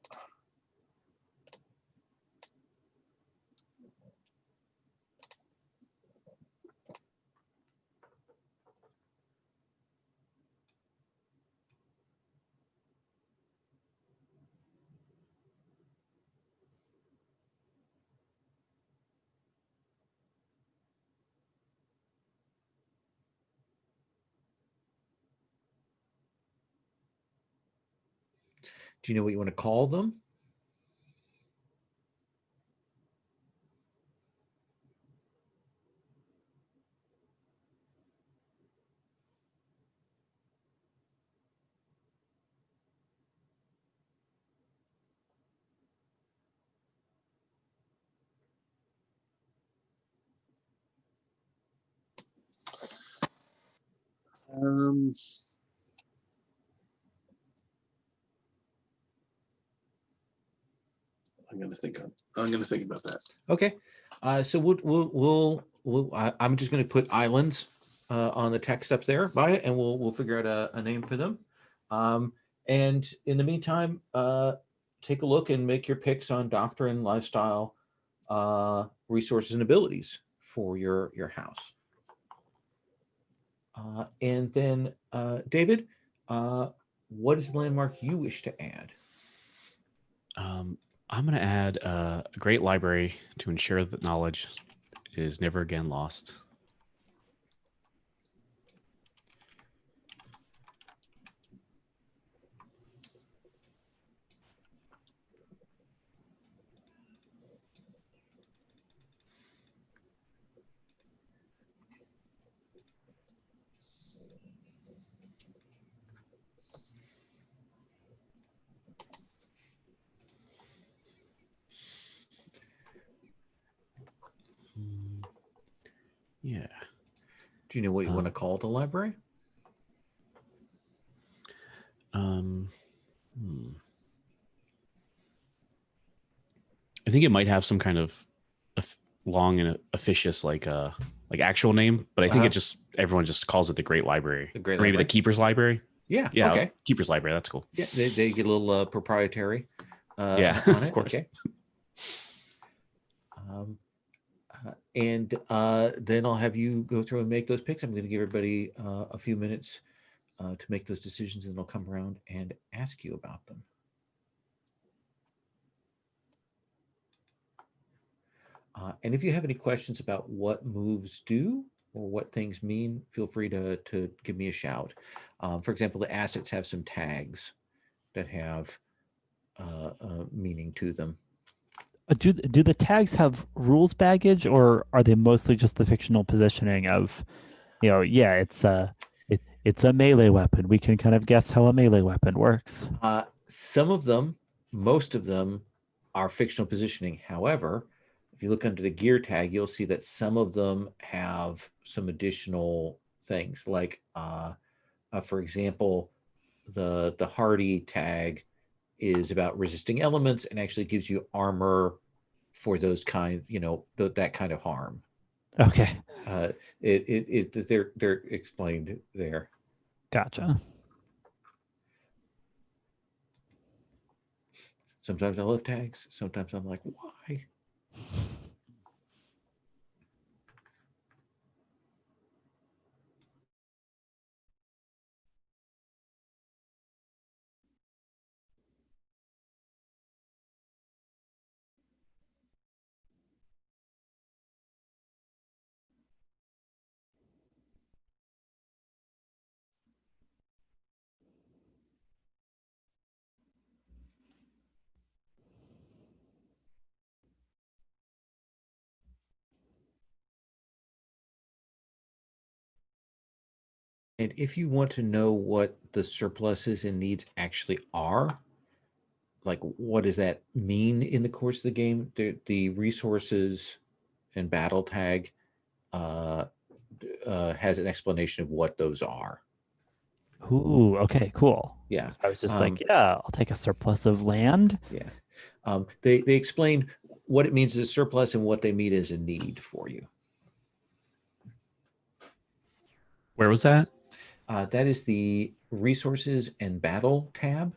Do you know what you want to call them? I'm gonna think about that. Okay. So I'm just going to put islands on the text up there by it, and we'll figure out a name for them. And in the meantime, take a look and make your picks on doctrine, lifestyle, resources, and abilities for your house. And then, David, what is the landmark you wish to add? I'm going to add a great library to ensure that knowledge is never again lost. Yeah. Do you know what you want to call the library? I think it might have some kind of long and officious like actual name, but I think everyone just calls it the Great Library. The Great or maybe Library? the Keeper's Library. Yeah. Yeah. Okay. Keeper's Library. That's cool. Yeah. They get a little proprietary. Yeah. On it. Of course. Okay. And then I'll have you go through and make those picks. I'm going to give everybody a few minutes to make those decisions, and I'll come around and ask you about them. And if you have any questions about what moves do or what things mean, feel free to give me a shout. For example, the assets have some tags that have meaning to them. Do the tags have rules baggage, or are they mostly just the fictional positioning of, it's a melee weapon. We can kind of guess how a melee weapon works. Some of them, most of them, are fictional positioning. However, if you look under the gear tag, you'll see that some of them have some additional things, like for example, the hardy tag is about resisting elements and actually gives you armor for those kind, that kind of harm. Okay. They're explained there. Gotcha. Sometimes I love tags. Sometimes I'm like, why? And if you want to know what the surpluses and needs actually are, like what does that mean in the course of the game, the resources and battle tag has an explanation of what those are. Ooh, okay, cool. Yeah. I was just like, yeah, I'll take a surplus of land. Yeah. They explain what it means as a surplus and what they mean as a need for you. Where was that? That is the resources and battle tab.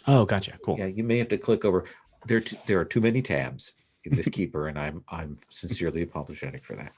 Oh, gotcha. Cool. Yeah, you may have to click over. There are too many tabs in this keeper, and I'm sincerely apologetic for that.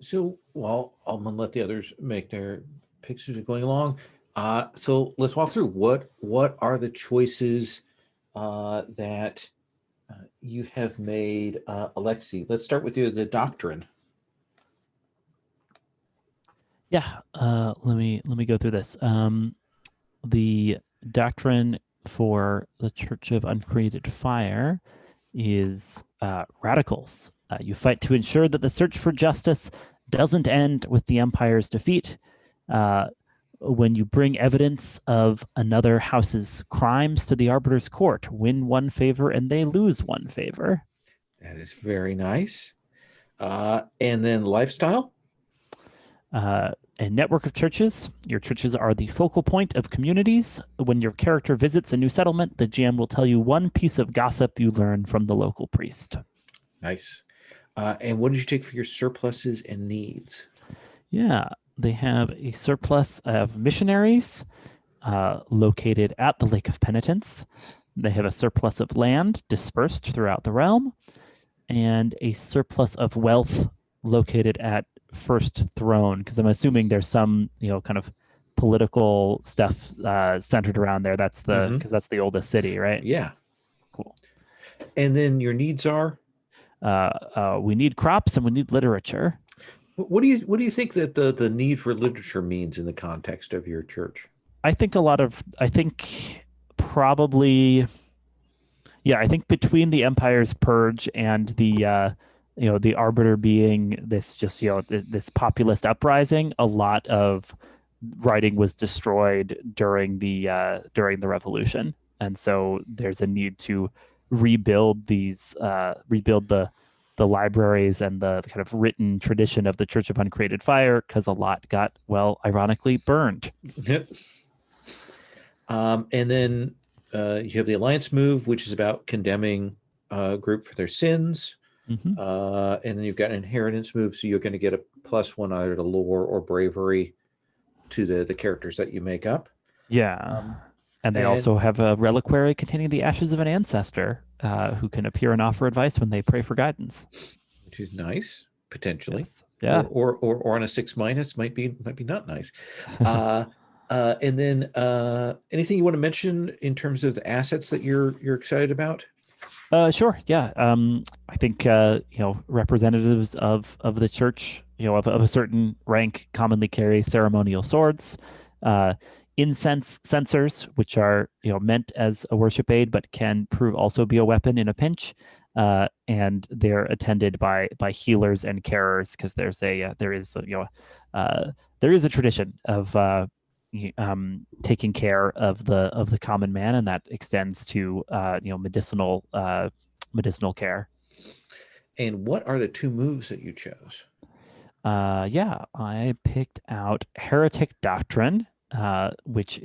So, well, I'm gonna let the others make their picks as we're going along. So let's walk through what are the choices that you have made, Alexi. Let's start with you, the doctrine. Yeah, let me go through this. The doctrine for the Church of Uncreated Fire is radicals. You fight to ensure that the search for justice doesn't end with the Empire's defeat. When you bring evidence of another house's crimes to the Arbiter's court, win one favor and they lose one favor. That is very nice. And then lifestyle. A network of churches. Your churches are the focal point of communities. When your character visits a new settlement, the GM will tell you one piece of gossip you learn from the local priest. Nice. And what did you take for your surpluses and needs? Yeah, they have a surplus of missionaries located at the Lake of Penitence. They have a surplus of land dispersed throughout the realm, and a surplus of wealth located at First Throne, because I'm assuming there's some, kind of political stuff centered around there. That's because that's the oldest city, right? Yeah. Cool. And then your needs are? We need crops and we need literature. What do you think that the need for literature means in the context of your church? I think probably, yeah, I think between the Empire's purge and the the Arbiter being this just, this populist uprising, a lot of writing was destroyed during the revolution. And so there's a need to rebuild the libraries and the kind of written tradition of the Church of Uncreated Fire, because a lot got, well, ironically, burned. Yep. And then you have the Alliance move, which is about condemning a group for their sins. Mm-hmm. And then you've got an inheritance move, so you're going to get a +1 either to lore or bravery to the characters that you make up. Yeah. And they also have a reliquary containing the ashes of an ancestor who can appear and offer advice when they pray for guidance. Which is nice, potentially. Yes. Yeah. Or on a 6- might be not nice. And then anything you want to mention in terms of the assets that you're excited about? Sure. Yeah. I think representatives of the church, of a certain rank, commonly carry ceremonial swords. Incense censers, which are meant as a worship aid, but can also be a weapon in a pinch. And they're attended by healers and carers, because there is a tradition of taking care of the common man, and that extends to medicinal care. And what are the 2 moves that you chose? Yeah, I picked out Heretic Doctrine, which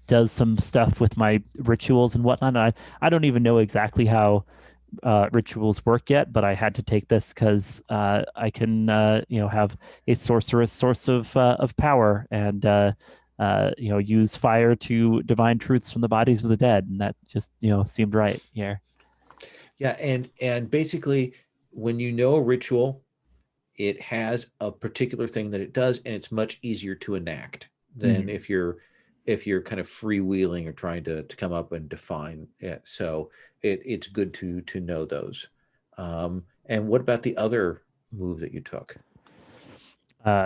does some stuff with my rituals and whatnot. I don't even know exactly how rituals work yet, but I had to take this because I can have a sorceress source of power, and use fire to divine truths from the bodies of the dead, and that just seemed right here. Yeah, and basically, when you know a ritual, it has a particular thing that it does, and it's much easier to enact than if you're kind of freewheeling or trying to come up and define it. So it's good to know those. And what about the other move that you took?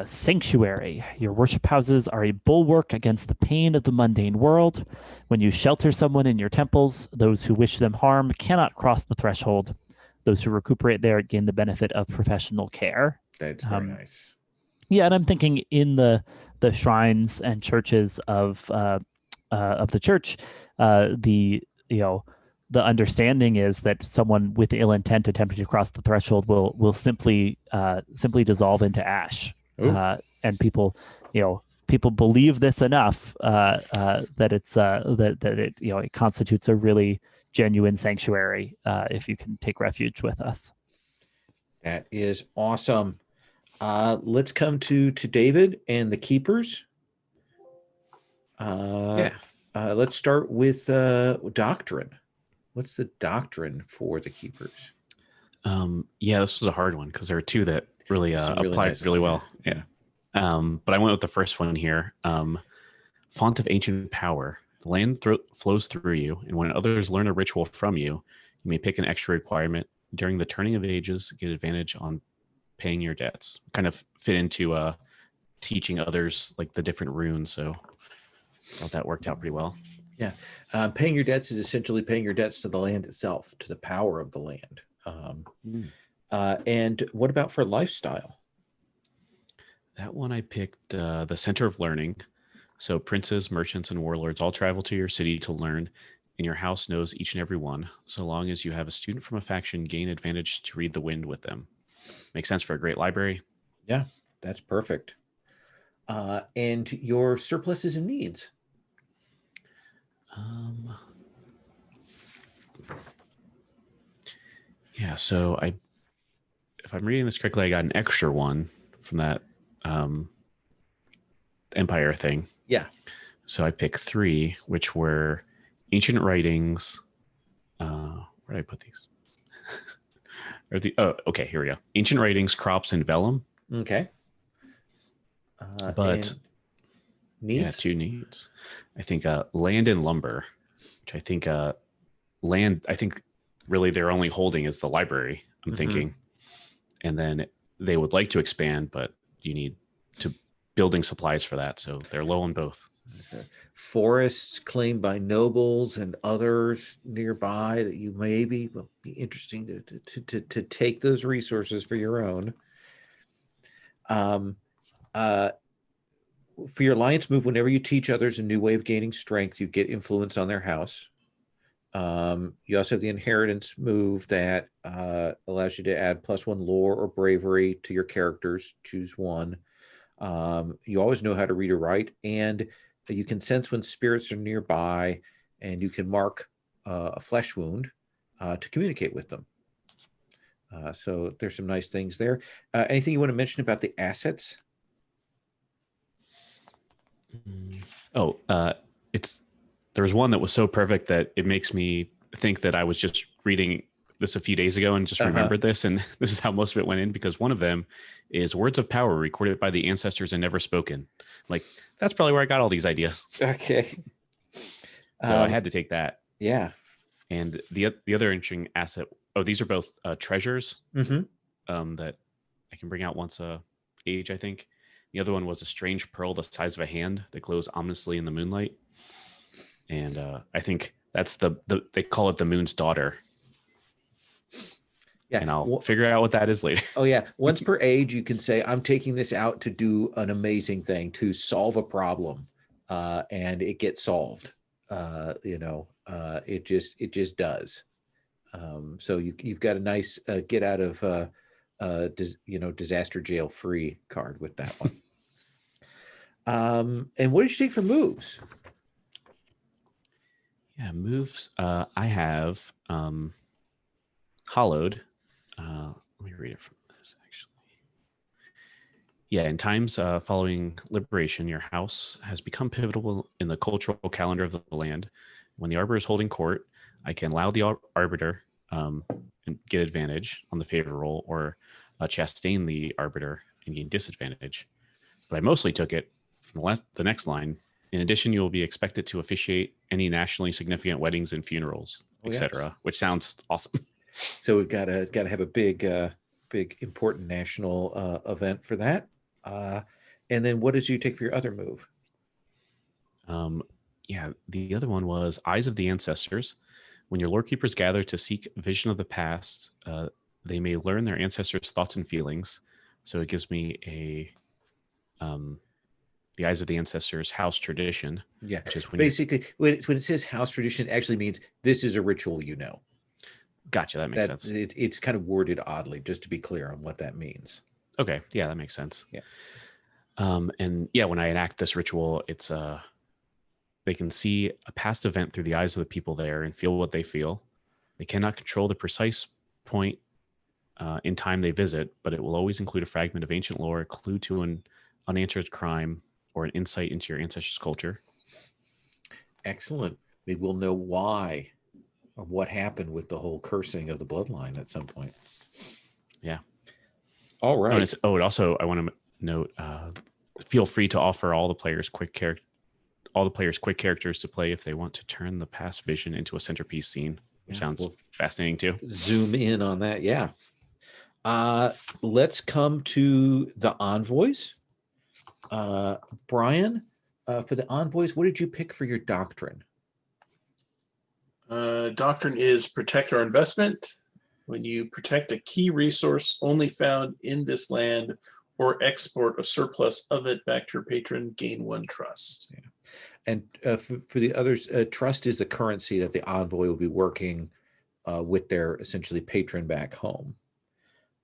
Sanctuary. Your worship houses are a bulwark against the pain of the mundane world. When you shelter someone in your temples, those who wish them harm cannot cross the threshold. Those who recuperate there gain the benefit of professional care. That's very nice. Yeah, and I'm thinking in the shrines and churches of the church, the understanding is that someone with ill intent attempting to cross the threshold will simply dissolve into ash. And people believe this enough that it's that it constitutes a really genuine sanctuary if you can take refuge with us. That is awesome. Let's come to David and the keepers. Let's start with doctrine. What's the doctrine for the keepers? Yeah, this was a hard one because there are 2 that really There's some really applied nice really ones well. there. Yeah. But I went with the first one here. Font of ancient power. The land flows through you, and when others learn a ritual from you, you may pick an extra requirement. During the turning of ages, get advantage on paying your debts. Kind of fit into teaching others like the different runes. So I thought that worked out pretty well. Yeah. Paying your debts is essentially paying your debts to the land itself, to the power of the land. And what about for lifestyle? That one I picked the center of learning. So princes, merchants, and warlords all travel to your city to learn, and your house knows each and every one. So long as you have a student from a faction, gain advantage to read the wind with them. Makes sense for a great library. Yeah, that's perfect. And your surpluses and needs. Yeah, so if I'm reading this correctly, I got an extra one from that Empire thing. Yeah. So I picked 3, which were ancient writings. Where did I put these? Okay, here we go. Ancient writings, crops, and vellum. Okay. But and needs? yeah, 2 needs. I think land and lumber, which I think land, I think really they're only holding is the library, I'm thinking. And then they would like to expand, but you need to building supplies for that. So they're low on both. Forests claimed by nobles and others nearby that you maybe will be interesting to take those resources for your own. For your alliance move, whenever you teach others a new way of gaining strength, you get influence on their house. You also have the inheritance move that allows you to add +1 lore or bravery to your characters. Choose one. You always know how to read or write, and you can sense when spirits are nearby, and you can mark a flesh wound to communicate with them. So there's some nice things there. Anything you want to mention about the assets? There was one that was so perfect that it makes me think that I was just reading this a few days ago and just remembered this, and this is how most of it went in, because one of them is words of power recorded by the ancestors and never spoken. Like, that's probably where I got all these ideas. Okay. So I had to take that. Yeah. And the other interesting asset, these are both treasures that I can bring out once a age, I think. The other one was a strange pearl the size of a hand that glows ominously in the moonlight. And I think that's they call it the moon's daughter. Yeah. And I'll figure out what that is later. Oh, yeah. Once per age, you can say, I'm taking this out to do an amazing thing, to solve a problem. And it gets solved. It just does. So you've got a nice get out of disaster jail free card with that one. And what did you take for moves? Yeah, moves. I have hollowed. Let me read it from this, actually. Yeah, in times following liberation, your house has become pivotal in the cultural calendar of the land. When the arbiter is holding court, I can allow the arbiter and get advantage on the favor roll, or chastain the arbiter and gain disadvantage. But I mostly took it from the next line. In addition, you will be expected to officiate any nationally significant weddings and funerals, etc., which sounds awesome. So we've got to have a big important national event for that. And then what did you take for your other move? Yeah, the other one was Eyes of the Ancestors. When your lore keepers gather to seek vision of the past, they may learn their ancestors' thoughts and feelings. So it gives me the Eyes of the Ancestors house tradition. Yeah, which is basically when it says house tradition, it actually means this is a ritual, Gotcha, that makes sense. It's kind of worded oddly, just to be clear on what that means. Okay, yeah, that makes sense. Yeah. And yeah, when I enact this ritual, it's they can see a past event through the eyes of the people there and feel what they feel. They cannot control the precise point in time they visit, but it will always include a fragment of ancient lore, a clue to an unanswered crime, or an insight into your ancestors' culture. Excellent. Maybe we'll know why or what happened with the whole cursing of the bloodline at some point. Yeah. All Oh, and right. it's, and also I want to note, feel free to offer all the players quick characters to play if they want to turn the past vision into a centerpiece scene, which Yeah, sounds we'll fascinating too. zoom in on that. Yeah. Let's come to the envoys. Brian, for the envoys, what did you pick for your doctrine? Doctrine is protect our investment. When you protect a key resource only found in this land or export a surplus of it back to your patron, gain 1 trust. Yeah. And for the others, trust is the currency that the envoy will be working with their essentially patron back home.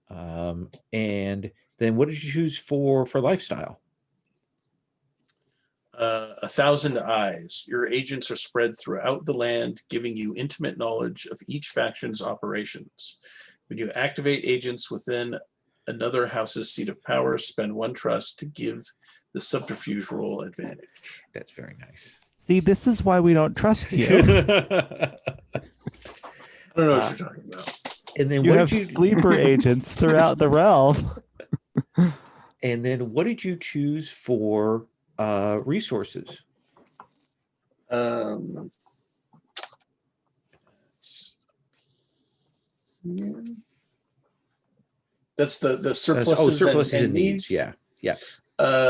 And then what did you choose for lifestyle? 1,000 eyes. Your agents are spread throughout the land, giving you intimate knowledge of each faction's operations. When you activate agents within another house's seat of power, spend 1 trust to give the subterfuge role advantage. That's very nice. See, this is why we don't trust you. I don't know what you're talking about. And then You what have did you sleeper agents throughout the realm. And then what did you choose for resources? That's the surpluses, surpluses and needs. Yeah.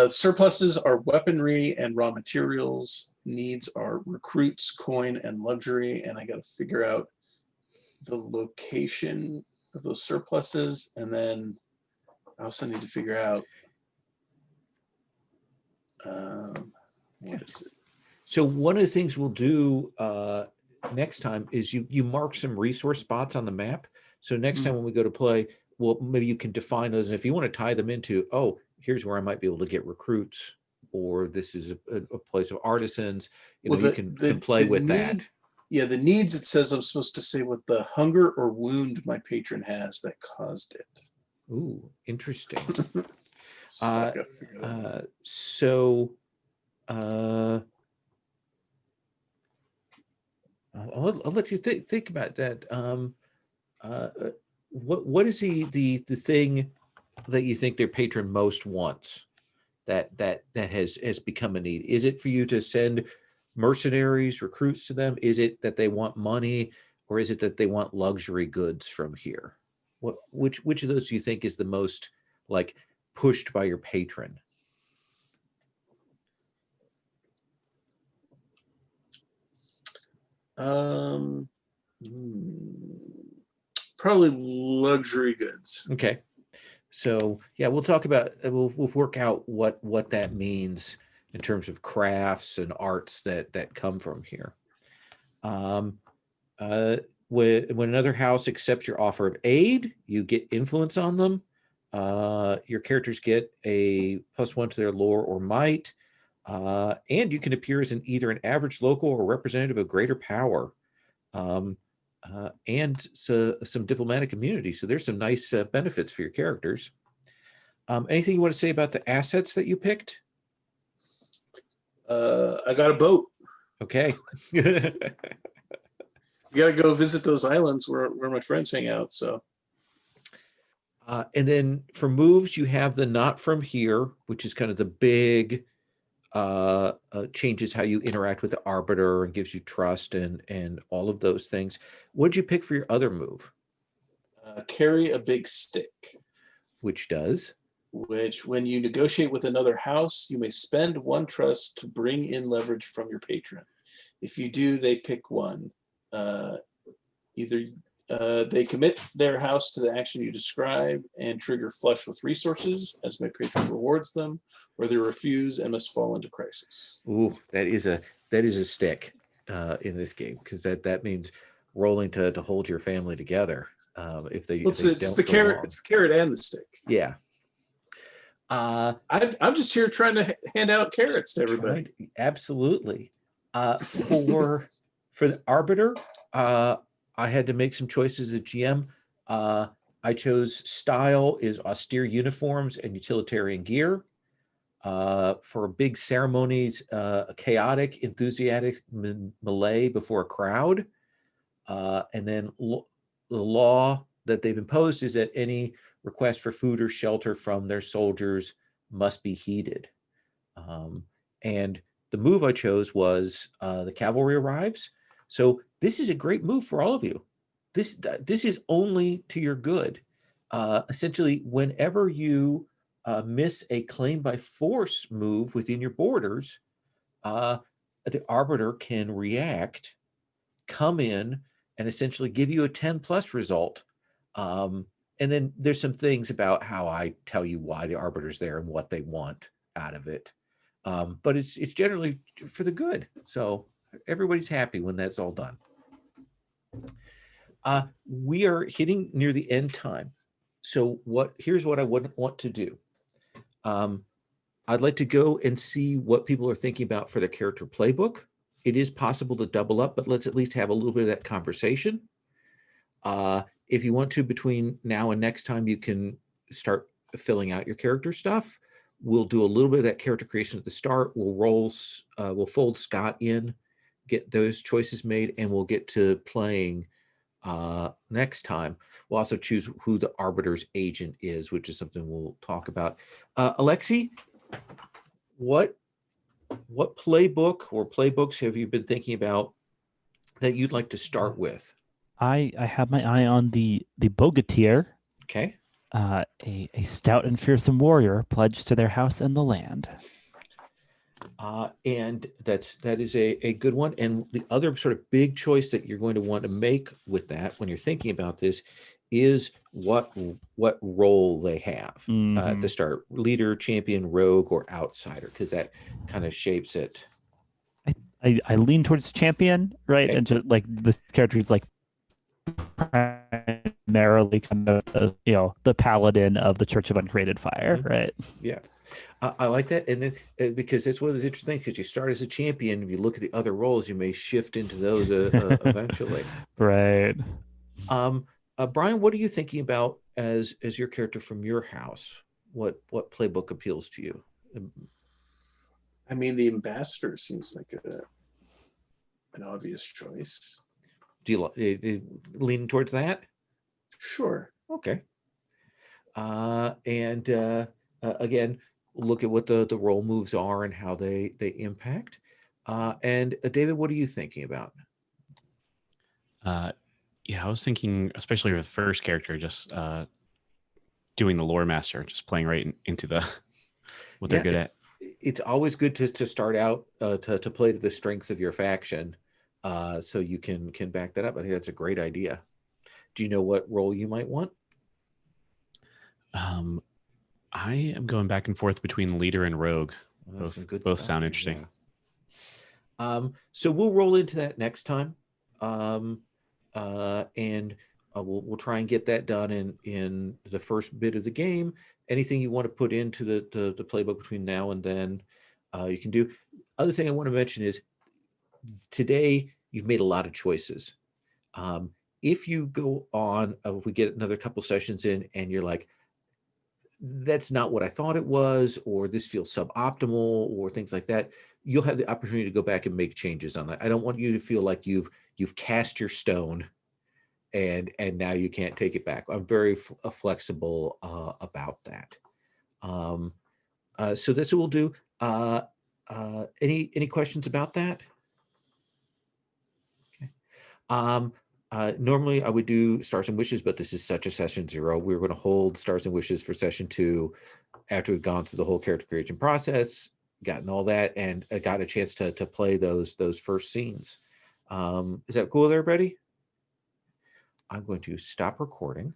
Surpluses are weaponry and raw materials. Needs are recruits, coin, and luxury. And I got to figure out the location of those surpluses. And then I also need to figure out what is it? So one of the things we'll do next time is you mark some resource spots on the map. So next time when we go to play, well, maybe you can define those. And if you want to tie them into, oh, here's where I might be able to get recruits, or this is a place of artisans, you know, you can play with that. Yeah, the needs, it says I'm supposed to say what the hunger or wound my patron has that caused it. Ooh, interesting. I'll let you think about that. What is the thing that you think their patron most wants that has become a need? Is it for you to send mercenaries, recruits to them? Is it that they want money, or is it that they want luxury goods from here? Which of those do you think is the most like pushed by your patron? Probably luxury goods. Okay, so yeah, we'll talk about we'll work out what that means in terms of crafts and arts that come from here. When another house accepts your offer of aid, you get influence on them. Your characters get a +1 to their lore or might, and you can appear as either an average local or representative of greater power, and some diplomatic immunity. So there's some nice benefits for your characters. Anything you want to say about the assets that you picked? I got a boat. Okay. You got to go visit those islands where my friends hang out. So, and then for moves, you have the not from here, which is kind of the big changes how you interact with the arbiter and gives you trust and all of those things. What did you pick for your other move? Carry a big stick. Which does? Which, when you negotiate with another house, you may spend 1 trust to bring in leverage from your patron. If you do, they pick 1. Either they commit their house to the action you describe and trigger flush with resources as my patron rewards them, or they refuse and must fall into crisis. Ooh, that is a stick in this game, because that means rolling to hold your family together. If they, it's the carrot, it's the carrot and the stick. Yeah. I'm just here trying to hand out carrots to everybody. Absolutely. For the arbiter, I had to make some choices as GM. I chose style is austere uniforms and utilitarian gear. For big ceremonies, chaotic, enthusiastic melee before a crowd. And then the law that they've imposed is that any requests for food or shelter from their soldiers must be heeded. And the move I chose was the cavalry arrives. So this is a great move for all of you. This is only to your good. Essentially, whenever you miss a claim by force move within your borders, the arbiter can react, come in, and essentially give you a 10+ result. And then there's some things about how I tell you why the arbiter's there and what they want out of it. But it's generally for the good. So everybody's happy when that's all done. We are hitting near the end time. So here's what I would want to do. I'd like to go and see what people are thinking about for their character playbook. It is possible to double up, but let's at least have a little bit of that conversation. If you want to, between now and next time, you can start filling out your character stuff. We'll do a little bit of that character creation at the start. We'll fold Scott in, get those choices made, and we'll get to playing next time. We'll also choose who the arbiter's agent is, which is something we'll talk about. Alexi, what playbook or playbooks have you been thinking about that you'd like to start with? I have my eye on the Bogatyr. Okay. A stout and fearsome warrior pledged to their house and the land. And that is a good one. And the other sort of big choice that you're going to want to make with that when you're thinking about this is what role they have at the start: leader, champion, rogue, or outsider, because that kind of shapes it. I lean towards champion, right? Okay. And just like this character is like primarily kind of the paladin of the Church of Uncreated Fire, right? Yeah. I like that. And then because it's one of those interesting things, because you start as a champion, if you look at the other roles, you may shift into those eventually. Right. Brian, what are you thinking about as your character from your house? What playbook appeals to you? I mean, the ambassador seems like an obvious choice. Do you lean towards that? Sure. Okay. And again, look at what the role moves are and how they impact. And David, what are you thinking about? Yeah, I was thinking, especially with the first character, just doing the lore master, just playing right into what they're good at. It's always good to start out to play to the strengths of your faction, so you can back that up. I think that's a great idea. Do you know what role you might want? I am going back and forth between leader and rogue. Well, both sound interesting. Yeah. So we'll roll into that next time, and we'll try and get that done in the first bit of the game. Anything you want to put into the playbook between now and then, you can do. Other thing I want to mention is today you've made a lot of choices. If you go on, if we get another couple sessions in and you're like, that's not what I thought it was, or this feels suboptimal, or things like that, you'll have the opportunity to go back and make changes on that. I don't want you to feel like you've cast your stone and now you can't take it back. I'm very flexible about that. So that's what we'll do. Any questions about that? Okay. Normally I would do Stars and Wishes, but this is such a session 0. We're going to hold Stars and Wishes for session 2 after we've gone through the whole character creation process, gotten all that, and got a chance to play those first scenes. Is that cool with everybody? I'm going to stop recording.